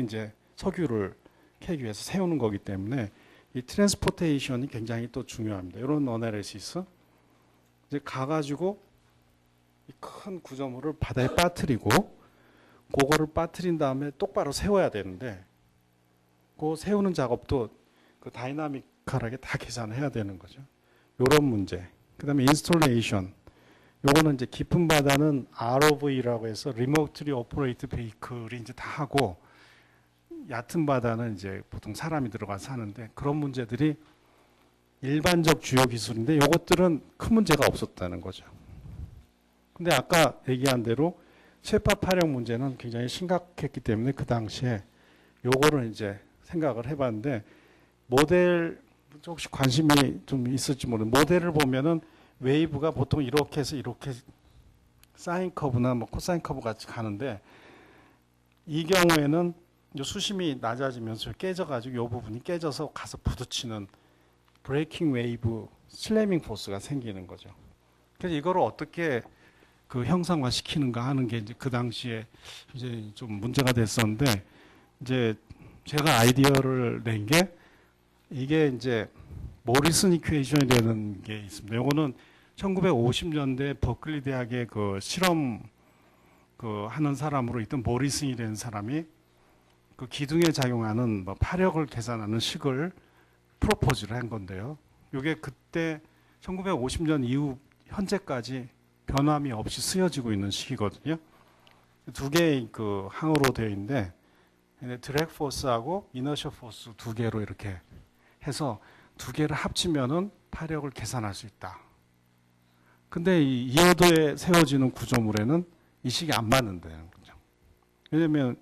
이제 석유를 캐기 위해서 세우는 거기 때문에 이 트랜스포테이션이 굉장히 또 중요합니다. 이런 어나리시스 이제 가가지고 이 큰 구조물을 바다에 빠뜨리고 그거를 빠뜨린 다음에 똑바로 세워야 되는데 그 세우는 작업도 그 다이나믹하게 다 계산해야 되는 거죠. 이런 문제. 그다음에 인스톨레이션. 요거는 이제 깊은 바다는 ROV라고 해서 Remotely Operated Vehicle이 이제 다 하고 얕은 바다는 이제 보통 사람이 들어가서 하는데 그런 문제들이 일반적 주요 기술인데 요것들은 큰 문제가 없었다는 거죠. 근데 아까 얘기한 대로 쇠파 파력 문제는 굉장히 심각했기 때문에 그 당시에 요거를 이제 생각을 해봤는데 모델 혹시 관심이 좀 있을지 모르는데 모델을 보면은 웨이브가 보통 이렇게 해서 이렇게 사인 커브나 뭐 코사인 커브 같이 가는데 이 경우에는 수심이 낮아지면서 깨져가지고 이 부분이 깨져서 가서 부딪히는 브레이킹 웨이브 슬래밍 포스가 생기는 거죠. 그래서 이거를 어떻게 그 형상화 시키는가 하는 게 이제 그 당시에 이제 좀 문제가 됐었는데 이제 제가 아이디어를 낸 게 이게 이제 모리슨 이퀘이션이라는 게 있습니다. 요거는 1950년대 버클리 대학의 그 실험 그 하는 사람으로 있던 모리슨이라는 사람이 그 기둥에 작용하는 뭐 파력을 계산하는 식을 프로포즈를 한 건데요. 이게 그때 1950년 이후 현재까지 변함이 없이 쓰여지고 있는 식이거든요. 두 개의 그 항으로 되어 있는데 드랙 포스하고 이너셜 포스 두 개로 이렇게 해서 두 개를 합치면은 파력을 계산할 수 있다. 근데 이 이어도에 세워지는 구조물에는 이 식이 안 맞는다는 거죠. 왜냐면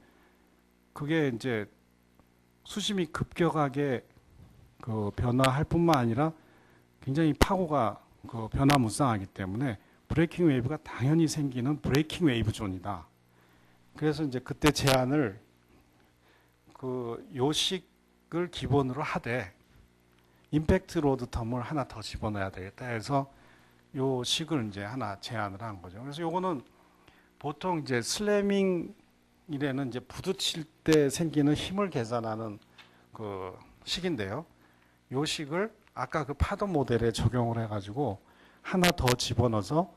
그게 이제 수심이 급격하게 그 변화할 뿐만 아니라 굉장히 파고가 그 변화무쌍하기 때문에 브레이킹 웨이브가 당연히 생기는 브레이킹 웨이브 존이다. 그래서 이제 그때 제안을 그 요식을 기본으로 하되 임팩트 로드 텀을 하나 더 집어넣어야 되겠다 해서 요 식을 이제 하나 제안을 한 거죠. 그래서 요거는 보통 이제 슬래밍이라는 이제 부딪힐 때 생기는 힘을 계산하는 그 식인데요. 요 식을 아까 그 파도 모델에 적용을 해가지고 하나 더 집어넣어서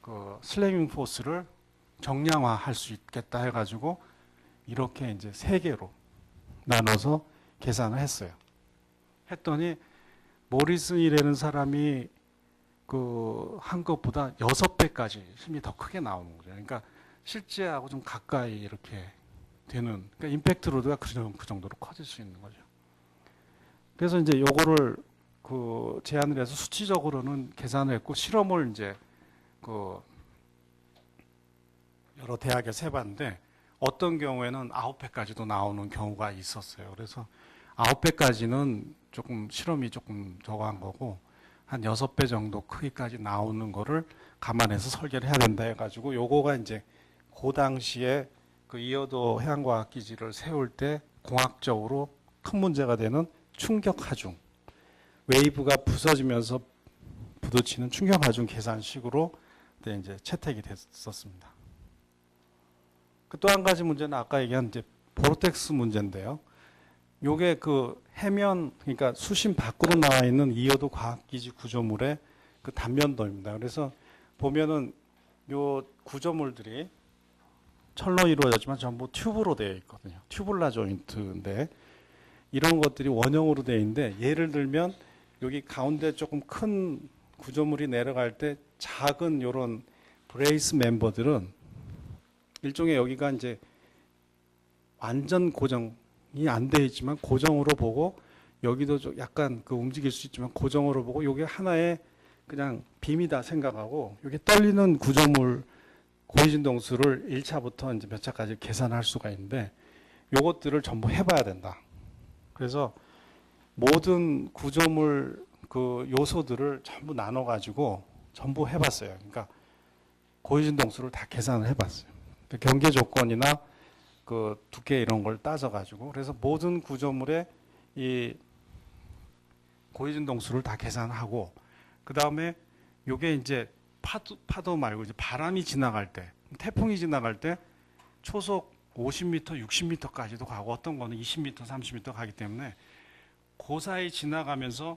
그 슬래밍 포스를 정량화할 수 있겠다 해가지고 이렇게 이제 세 개로 나눠서 계산을 했어요. 했더니 모리슨이라는 사람이 그 한 것보다 6배까지 힘이 더 크게 나오는 거죠. 그러니까 실제하고 좀 가까이 이렇게 되는, 그러니까 임팩트 로드가 그 정도로 커질 수 있는 거죠. 그래서 이제 요거를 그 제안을 해서 수치적으로는 계산을 했고 실험을 이제 그 여러 대학에서 해봤는데 어떤 경우에는 9배까지도 나오는 경우가 있었어요. 그래서 9배까지는 조금 실험이 조금 저거한 거고 한 6배 정도 크기까지 나오는 거를 감안해서 설계를 해야 된다 해가지고 요거가 이제 그 당시에 그 이어도 해양과학기지를 세울 때 공학적으로 큰 문제가 되는 충격 하중, 웨이브가 부서지면서 부딪히는 충격 하중 계산식으로 이제 채택이 됐었습니다. 또 한 가지 문제는 아까 얘기한 이제 보르텍스 문제인데요. 요게 그 해면, 그러니까 수심 밖으로 나와 있는 이어도 과학기지 구조물의 그 단면도입니다. 그래서 보면은 요 구조물들이 철로 이루어졌지만 전부 튜브로 되어 있거든요. 튜블라 조인트인데 이런 것들이 원형으로 되어 있는데 예를 들면 여기 가운데 조금 큰 구조물이 내려갈 때 작은 요런 브레이스 멤버들은 일종의 여기가 이제 완전 고정이 안 되어 있지만 고정으로 보고 여기도 좀 약간 그 움직일 수 있지만 고정으로 보고 이게 하나의 그냥 빔이다 생각하고 이게 떨리는 구조물 고위진동수를 1차부터 이제 몇 차까지 계산할 수가 있는데 요것들을 전부 해봐야 된다. 그래서 모든 구조물 그 요소들을 전부 나눠가지고 전부 해봤어요. 그러니까 고위진동수를 다 계산을 해봤어요. 경계 조건이나 그 두께 이런 걸 따져가지고 그래서 모든 구조물의 이 고위진동수를 다 계산하고 그 다음에 요게 이제 파도 말고 이제 바람이 지나갈 때 태풍이 지나갈 때 초속 50m, 60m까지도 가고 어떤 거는 20m, 30m 가기 때문에 그 사이 지나가면서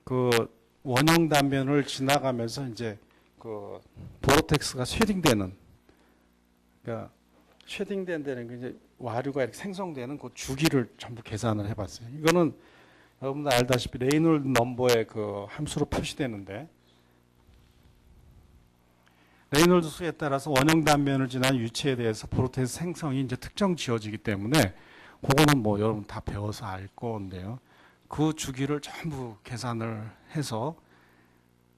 그 원형 단면을 지나가면서 이제 그 보로텍스가 쉐딩되는, 그러니까 쉐딩된다는 게 이제 와류가 이렇게 생성되는 그 주기를 전부 계산을 해봤어요. 이거는 여러분들 알다시피 레이놀드 넘버의 그 함수로 표시되는데, 레이놀드 수에 따라서 원형 단면을 지난 유체에 대해서 보로텍스 생성이 이제 특정 지어지기 때문에 그거는 뭐 여러분 다 배워서 알 건데요. 그 주기를 전부 계산을 해서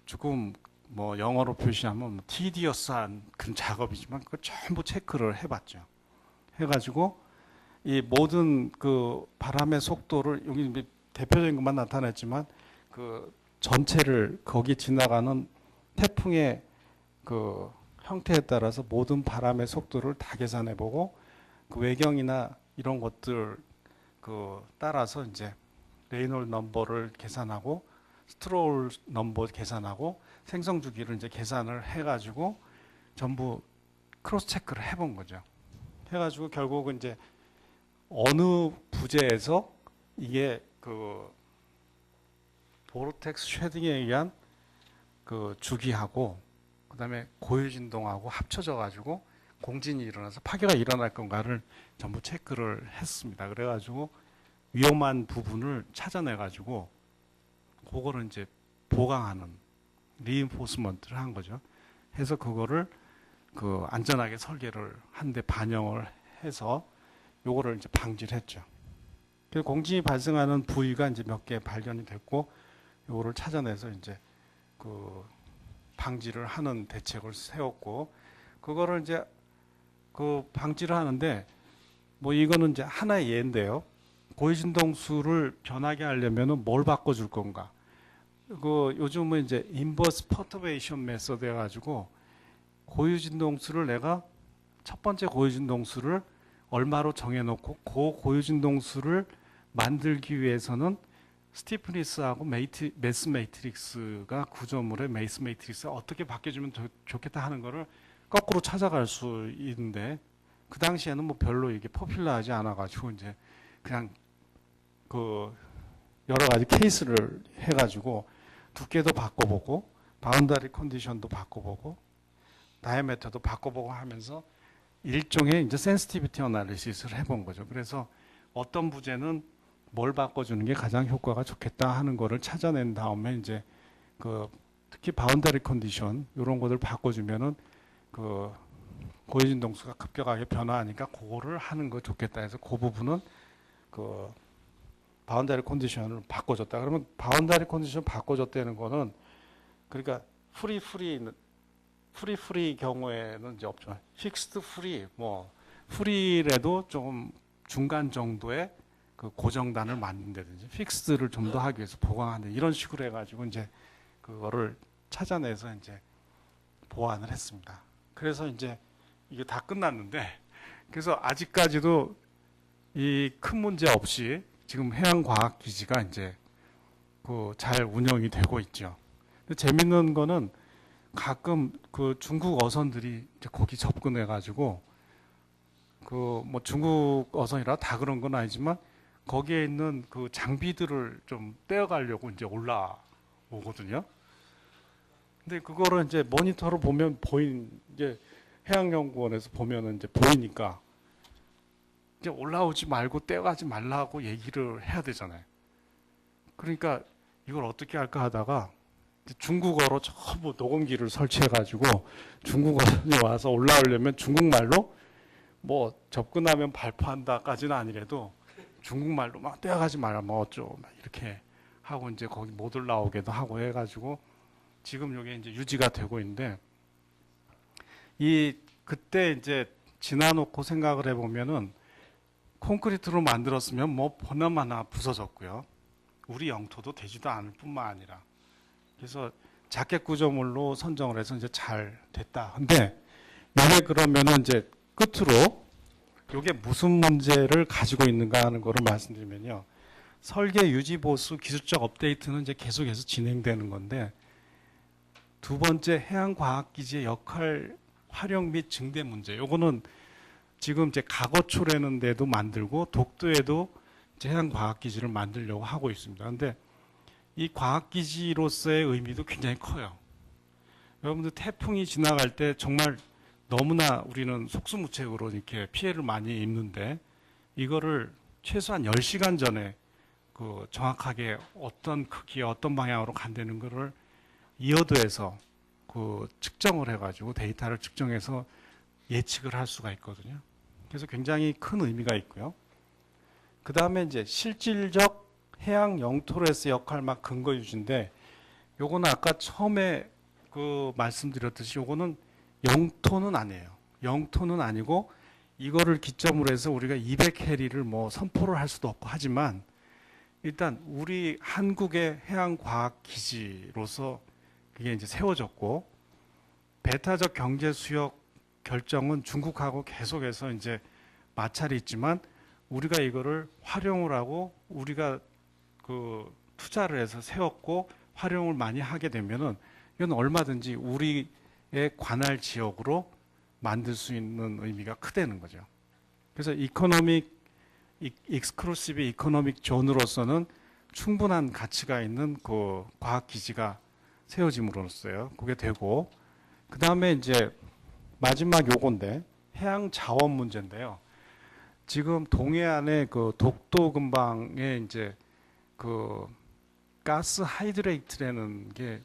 조금 뭐 영어로 표시하면 tedious한 그런 작업이지만 그걸 전부 체크를 해봤죠. 해가지고 이 모든 그 바람의 속도를, 여기 대표적인 것만 나타냈지만 그 전체를 거기 지나가는 태풍의 그 형태에 따라서 모든 바람의 속도를 다 계산해보고 그 외경이나 이런 것들 그 따라서 이제 레이놀드 넘버를 계산하고 스트롤 넘버 계산하고 생성 주기를 이제 계산을 해가지고 전부 크로스 체크를 해본 거죠. 해가지고 결국은 이제 어느 부재에서 이게 그 보르텍스 쉐딩에 의한 그 주기하고 그다음에 고유 진동하고 합쳐져 가지고 공진이 일어나서 파괴가 일어날 건가를 전부 체크를 했습니다. 그래가지고 위험한 부분을 찾아내 가지고 그거를 이제 보강하는 리인포스먼트를 한 거죠. 해서 그거를 그 안전하게 설계를 한데 반영을 해서 요거를 이제 방지를 했죠. 그래서 공진이 발생하는 부위가 이제 몇 개 발견이 됐고 요거를 찾아내서 이제 그 방지를 하는 대책을 세웠고, 그거를 이제 그 방지를 하는데 뭐 이거는 이제 하나의 예인데요. 고유진동수를 변하게 하려면은 뭘 바꿔줄 건가? 그 요즘은 이제 인버스 퍼터베이션 메소드 해가지고 고유진동수를 내가 첫 번째 고유진동수를 얼마로 정해놓고 그 고유진동수를 만들기 위해서는 스티프니스하고 매스 매트릭스가 구조물의 매스 매트릭스가 어떻게 바뀌어주면 좋겠다 하는 거를 거꾸로 찾아갈 수 있는데, 그 당시에는 뭐 별로 이게 포퓰러하지 않아가지고 이제 그냥 그 여러 가지 케이스를 해가지고 두께도 바꿔보고 바운더리 컨디션도 바꿔보고 다이아미터도 바꿔보고 하면서 일종의 이제 센시티비티 어널리시스를 해본 거죠. 그래서 어떤 부재는 뭘 바꿔주는 게 가장 효과가 좋겠다 하는 거를 찾아낸 다음에 이제 그 특히 바운더리 컨디션 이런 것들 바꿔주면은 그 고유진동수가 급격하게 변화하니까 그거를 하는 거 좋겠다 해서 그 부분은 그 바운더리 컨디션을 바꿔줬다. 그러면 바운더리 컨디션 바꿔줬다는 거는 그러니까 프리 경우에는 이제 없죠. 픽스드 프리, 뭐 프리라도 좀 중간 정도의 그 고정단을 만든다든지 픽스드를 좀 더 하기 위해서 보강하는 이런 식으로 해가지고 이제 그거를 찾아내서 이제 보완을 했습니다. 그래서 이제 이게 다 끝났는데, 그래서 아직까지도 이 큰 문제 없이 지금 해양과학기지가 이제 그 잘 운영이 되고 있죠. 근데 재밌는 거는 가끔 그 중국 어선들이 이제 거기 접근해가지고 그 뭐 중국 어선이라 다 그런 건 아니지만 거기에 있는 그 장비들을 좀 떼어가려고 이제 올라오거든요. 근데 그거를 이제 모니터로 보면 이제 해양연구원에서 보면은 이제 보이니까 이제 올라오지 말고 떼어가지 말라고 얘기를 해야 되잖아요. 그러니까 이걸 어떻게 할까 하다가 중국어로 전부 녹음기를 설치해가지고 중국어선이 와서 올라오려면 중국말로 뭐 접근하면 발표한다까지는 아니래도 중국말로 막 떼어가지 말라 뭐 어쩌고 막 이렇게 하고 이제 거기 못 올라오게도 하고 해가지고 지금 이게 이제 유지가 되고 있는데, 이 그때 이제 지나놓고 생각을 해보면은 콘크리트로 만들었으면 뭐 보나마나 부서졌고요. 우리 영토도 되지도 않을 뿐만 아니라 그래서 자켓 구조물로 선정을 해서 이제 잘 됐다. 근데 이게 그러면은 이제 끝으로 이게 무슨 문제를 가지고 있는가 하는 거를 말씀드리면요. 설계 유지 보수 기술적 업데이트는 이제 계속해서 진행되는 건데, 두 번째 해양과학기지의 역할 활용 및 증대 문제. 요거는 지금 이제 가거초라는 데도 만들고 독도에도 이제 해양과학기지를 만들려고 하고 있습니다. 근데 이 과학기지로서의 의미도 굉장히 커요. 여러분들 태풍이 지나갈 때 정말 너무나 우리는 속수무책으로 이렇게 피해를 많이 입는데 이거를 최소한 10시간 전에 그 정확하게 어떤 크기에 어떤 방향으로 간다는 거를 이어도에서 그 측정을 해가지고 데이터를 측정해서 예측을 할 수가 있거든요. 그래서 굉장히 큰 의미가 있고요. 그 다음에 이제 실질적 해양 영토로서의 역할만 근거 유지인데 요거는 아까 처음에 그 말씀드렸듯이 요거는 영토는 아니에요. 영토는 아니고 이거를 기점으로 해서 우리가 200해리를 뭐 선포를 할 수도 없고 하지만 일단 우리 한국의 해양과학기지로서 그게 이제 세워졌고 배타적 경제수역 결정은 중국하고 계속해서 이제 마찰이 있지만 우리가 이거를 활용을 하고 우리가 그 투자를 해서 세웠고 활용을 많이 하게 되면은 이건 얼마든지 우리의 관할 지역으로 만들 수 있는 의미가 크다는 거죠. 그래서 익스클루시브 이코노믹 존으로서는 충분한 가치가 있는 그 과학 기지가 세워짐으로써요. 그게 되고 그 다음에 이제 마지막 요건데 해양 자원 문제인데요. 지금 동해안의 그 독도 근방에 이제 그 가스 하이드레이트라는 게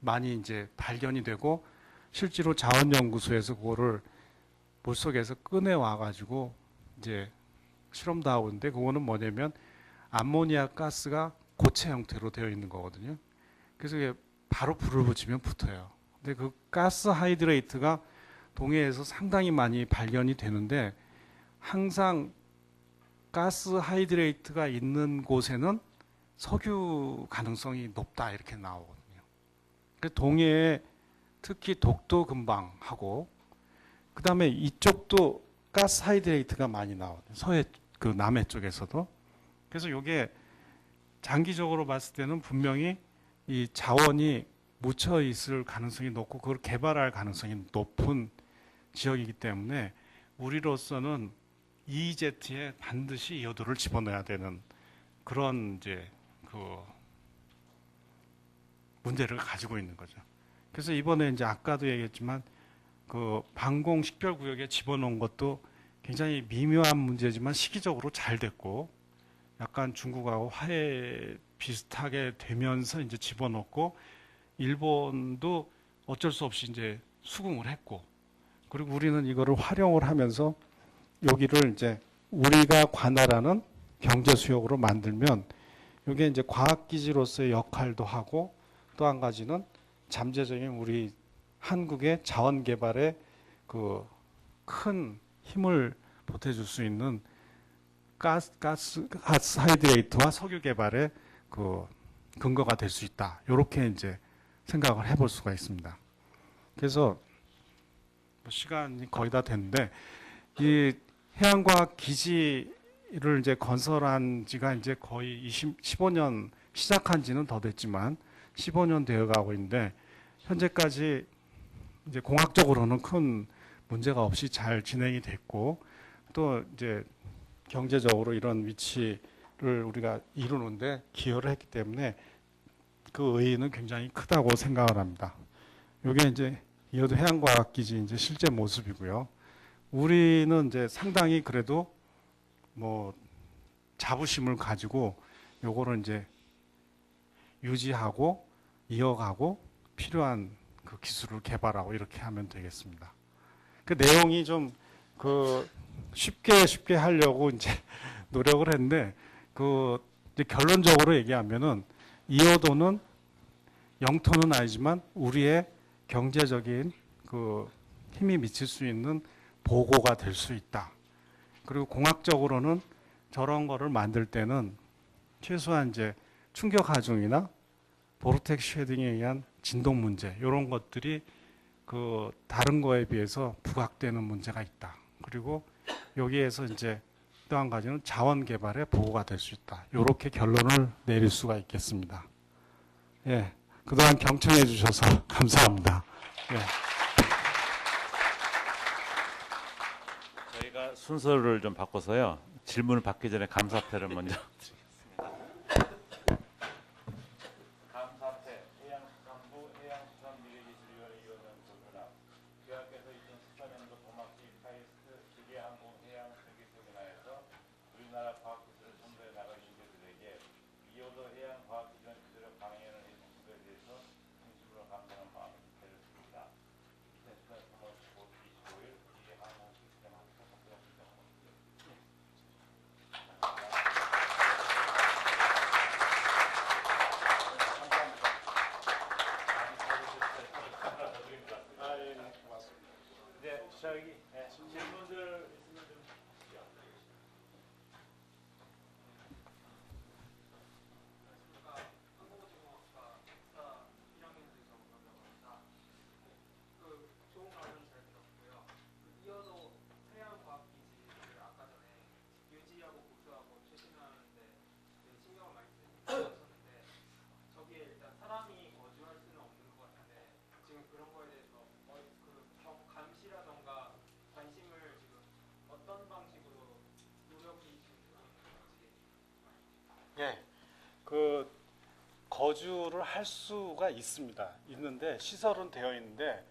많이 이제 발견이 되고 실제로 자원연구소에서 그거를 물속에서 꺼내와 가지고 이제 실험도 하고 있는데 그거는 뭐냐면 암모니아 가스가 고체 형태로 되어 있는 거거든요. 그래서 이게 바로 불을 붙이면 붙어요. 근데 그 가스 하이드레이트가 동해에서 상당히 많이 발견이 되는데 항상 가스 하이드레이트가 있는 곳에는 석유 가능성이 높다 이렇게 나오거든요. 동해에 특히 독도 근방하고 그 다음에 이쪽도 가스 하이드레이트가 많이 나오거든요. 서해 그 남해 쪽에서도. 그래서 이게 장기적으로 봤을 때는 분명히 이 자원이 묻혀 있을 가능성이 높고 그걸 개발할 가능성이 높은 지역이기 때문에 우리로서는 EEZ에 반드시 이어도를 집어넣어야 되는 그런 이제 그 문제를 가지고 있는 거죠. 그래서 이번에 이제 아까도 얘기했지만 그 방공 식별 구역에 집어넣은 것도 굉장히 미묘한 문제지만 시기적으로 잘 됐고 약간 중국하고 화해 비슷하게 되면서 이제 집어넣고 일본도 어쩔 수 없이 이제 수긍을 했고 그리고 우리는 이거를 활용을 하면서 여기를 이제 우리가 관할하는 경제 수역으로 만들면 이게 이제 과학기지로서의 역할도 하고 또 한 가지는 잠재적인 우리 한국의 자원 개발에 그 큰 힘을 보태줄 수 있는 가스 하이드레이트와 석유 개발의 그 근거가 될 수 있다. 이렇게 이제 생각을 해볼 수가 있습니다. 그래서 뭐 시간이 거의 다 됐는데 이 해양과학 기지를 이제 건설한 지가 이제 거의 15년 시작한 지는 더 됐지만 15년 되어 가고 있는데 현재까지 이제 공학적으로는 큰 문제가 없이 잘 진행이 됐고 또 이제 경제적으로 이런 위치를 우리가 이루는데 기여를 했기 때문에 그 의의는 굉장히 크다고 생각을 합니다. 이게 이제 이어도 해양과학기지 이제 실제 모습이고요. 우리는 이제 상당히 그래도 뭐 자부심을 가지고 요거를 이제 유지하고 이어가고 필요한 그 기술을 개발하고 이렇게 하면 되겠습니다. 그 내용이 좀 그 쉽게 하려고 이제 노력을 했는데 그 이제 결론적으로 얘기하면은 이어도는 영토는 아니지만 우리의 경제적인 그 힘이 미칠 수 있는 보고가 될 수 있다. 그리고 공학적으로는 저런 거를 만들 때는 최소한 이제 충격 하중이나 보르텍 쉐딩에 의한 진동 문제 이런 것들이 그 다른 거에 비해서 부각되는 문제가 있다. 그리고 여기에서 이제 또 한 가지는 자원 개발에 보호가 될 수 있다. 이렇게 결론을 내릴 수가 있겠습니다. 예, 그동안 경청해 주셔서 감사합니다. 예. 저희 순서를 좀 바꿔서요. 질문을 받기 전에 감사패를 먼저 드리겠습니다. 감사패 해양수산부 해양수산미래기술위원회 위원장 조준학 교학께서 2014년도 도막지 카이스트 기계항공 해양세계세미나에서 우리나라 과학기술을 선도해 나갈 인재들에게 이호도 해양과학기전 기술력 강연을 해주신 것에 대해서 진심으로 감사하는 마음을 드렸습니다. 2014년 3월 25일 기계항공 시스템 학교 학교가 시작합니다. 네, 저기 질문들 있으면 좀 주시죠. 좋은 강연 잘 들었고요. 이어도 해양과학기지를 아까 전에 유지하고 보수하고 최신화하는데 신경을 많이 쓰셨는데 저기에 일단 사람이 거주할 수는 없는 것 같은데 지금 그런 거에 대해서 감시라던가 관심을 지금 어떤 방식으로 노력이 지금 들어있는지. 예, 그 거주를 할 수가 있습니다. 있는데 시설은 되어 있는데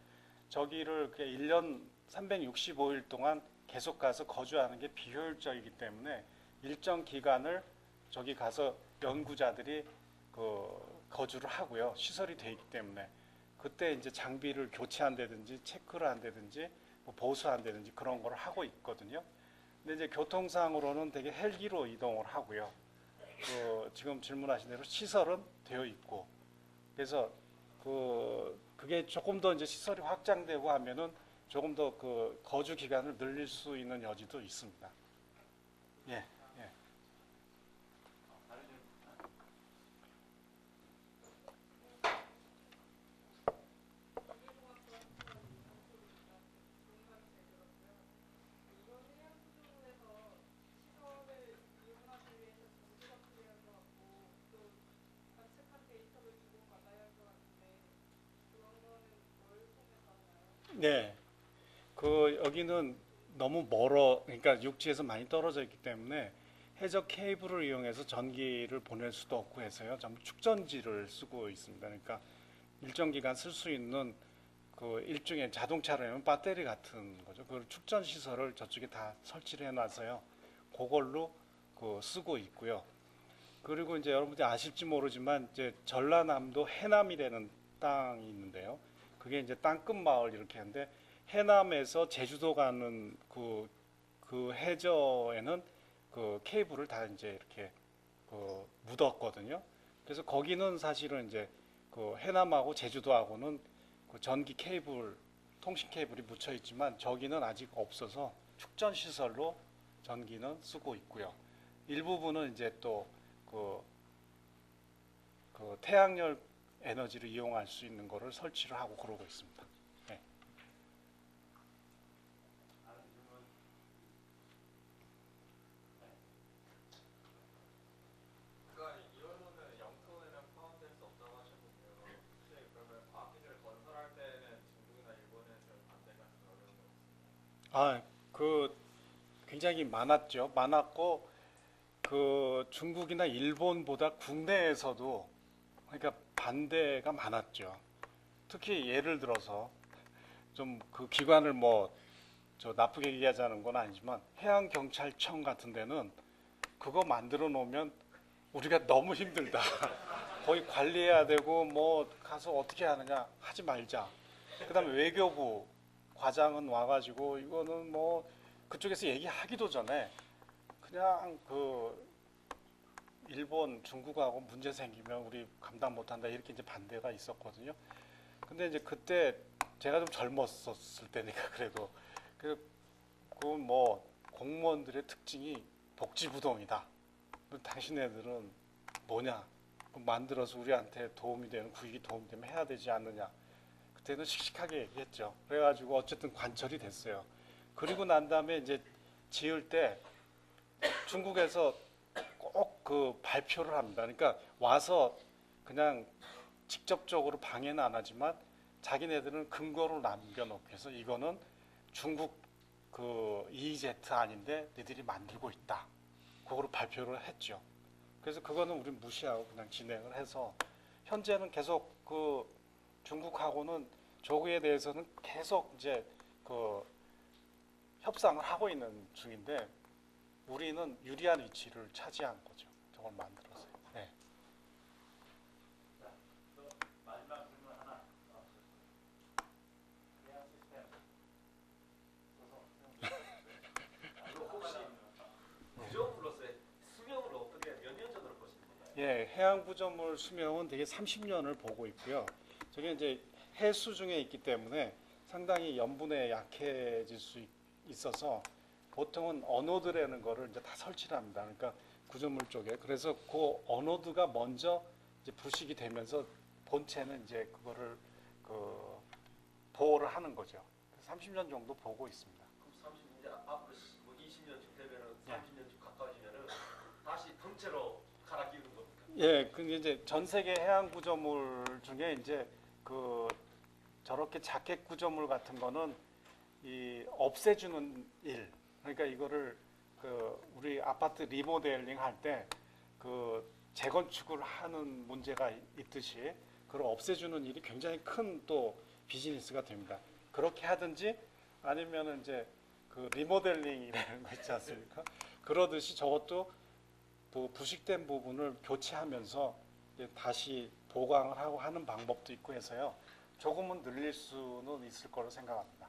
저기를 1년 365일 동안 계속 가서 거주하는 게 비효율적이기 때문에 일정 기간을 저기 가서 연구자들이 거주를 하고요. 시설이 되어 있기 때문에 그때 이제 장비를 교체한다든지 체크를 한다든지 뭐 보수한다든지 그런 걸 하고 있거든요. 근데 이제 교통상으로는 되게 헬기로 이동을 하고요. 지금 질문하신 대로 시설은 되어 있고 그래서 그게 조금 더 이제 시설이 확장되고 하면은 조금 더 그 거주 기간을 늘릴 수 있는 여지도 있습니다. 예, 예. 네, 여기는 너무 그러니까 육지에서 많이 떨어져 있기 때문에 해저 케이블을 이용해서 전기를 보낼 수도 없고 해서요. 전부 축전지를 쓰고 있습니다. 그러니까 일정 기간 쓸 수 있는 그 일종의 자동차로 하면 배터리 같은 거죠. 그 축전 시설을 저쪽에 다 설치를 해놔서요. 그걸로 쓰고 있고요. 그리고 이제 여러분들이 아실지 모르지만 이제 전라남도 해남이라는 땅이 있는데요. 그게 이제 땅끝 마을 이렇게 하는데 해남에서 제주도 가는 그 해저에는 그 케이블을 다 이제 이렇게 묻었거든요. 그래서 거기는 사실은 이제 그 해남하고 제주도하고는 그 전기 케이블, 통신 케이블이 묻혀 있지만 저기는 아직 없어서 축전 시설로 전기는 쓰고 있고요. 일부분은 이제 또 그 태양열 에너지를 이용할 수 있는 거를 설치를 하고 그러고 있습니다. 네. 그러니까 이론은 영토에는 포함될 수 없다고 하셨는데요. 혹시 그러면 과학기지를 건설할 때는 중국이나 일본은 좀 반대 같은 어려운 거 있습니까? 굉장히 많았고 중국이나 일본보다 국내에서도 그러니까 반대가 많았죠. 특히 예를 들어서 좀 그 기관을 저 나쁘게 얘기하자는 건 아니지만 해양경찰청 같은 데는 그거 만들어 놓으면 우리가 너무 힘들다. 거의 관리해야 되고 가서 어떻게 하느냐 하지 말자. 그다음에 외교부 과장은 와가지고 이거는 그쪽에서 얘기하기도 전에 그냥 일본, 중국하고 문제 생기면 우리 감당 못한다 이렇게 이제 반대가 있었거든요. 근데 이제 그때 제가 좀 젊었을 때니까 그래도 그건 공무원들의 특징이 복지부동이다. 당신네들은 뭐냐? 만들어서 우리한테 도움이 되는 국익이 도움이 되면 해야 되지 않느냐? 그때는 씩씩하게 얘기했죠. 그래가지고 어쨌든 관철이 됐어요. 그리고 난 다음에 이제 지을 때 중국에서 꼭 그 발표를 합니다. 그러니까 와서 그냥 직접적으로 방해는 안 하지만 자기네들은 근거로 남겨놓고 해서 이거는 중국 그 EEZ 아닌데 니들이 만들고 있다. 그거로 발표를 했죠. 그래서 그거는 우리 무시하고 그냥 진행을 해서 현재는 계속 그 중국하고는 저거에 대해서는 계속 이제 그 협상을 하고 있는 중인데 우리는 유리한 위치를 차지한 거죠. 저걸 만들어서. 네. 마지막 질문 하나. 해양 시스템 그리고 혹시 구조물로서의 수명을 어떻게 몇 년 전으로 보시는 건가요? 예, 해양 구조물 수명은 되게 30년을 보고 있고요. 저게 이제 해수 중에 있기 때문에 상당히 염분에 약해질 수 있어서 보통은 어노드라는 거를 이제 다 설치를 합니다. 그러니까 구조물 쪽에. 그래서 그 어노드가 먼저 이제 부식이 되면서 본체는 이제 그거를 그 보호를 하는 거죠. 30년 정도 보고 있습니다. 그럼 30년 앞으로 뭐 20년쯤 되면은 예. 30년쯤 가까워지면은 다시 본체로 갈아 끼우는 겁니까? 예, 그 이제 전 세계 해양 구조물 중에 이제 그 저렇게 자켓 구조물 같은 거는 이 없애주는 일. 그러니까 이거를 그 우리 아파트 리모델링 할 때 그 재건축을 하는 문제가 있듯이 그걸 없애주는 일이 굉장히 큰 또 비즈니스가 됩니다. 그렇게 하든지 아니면은 이제 그 리모델링이라는 거 있지 않습니까? 그러듯이 저것도 또 부식된 부분을 교체하면서 이제 다시 보강을 하고 하는 방법도 있고 해서요. 조금은 늘릴 수는 있을 거로 생각합니다.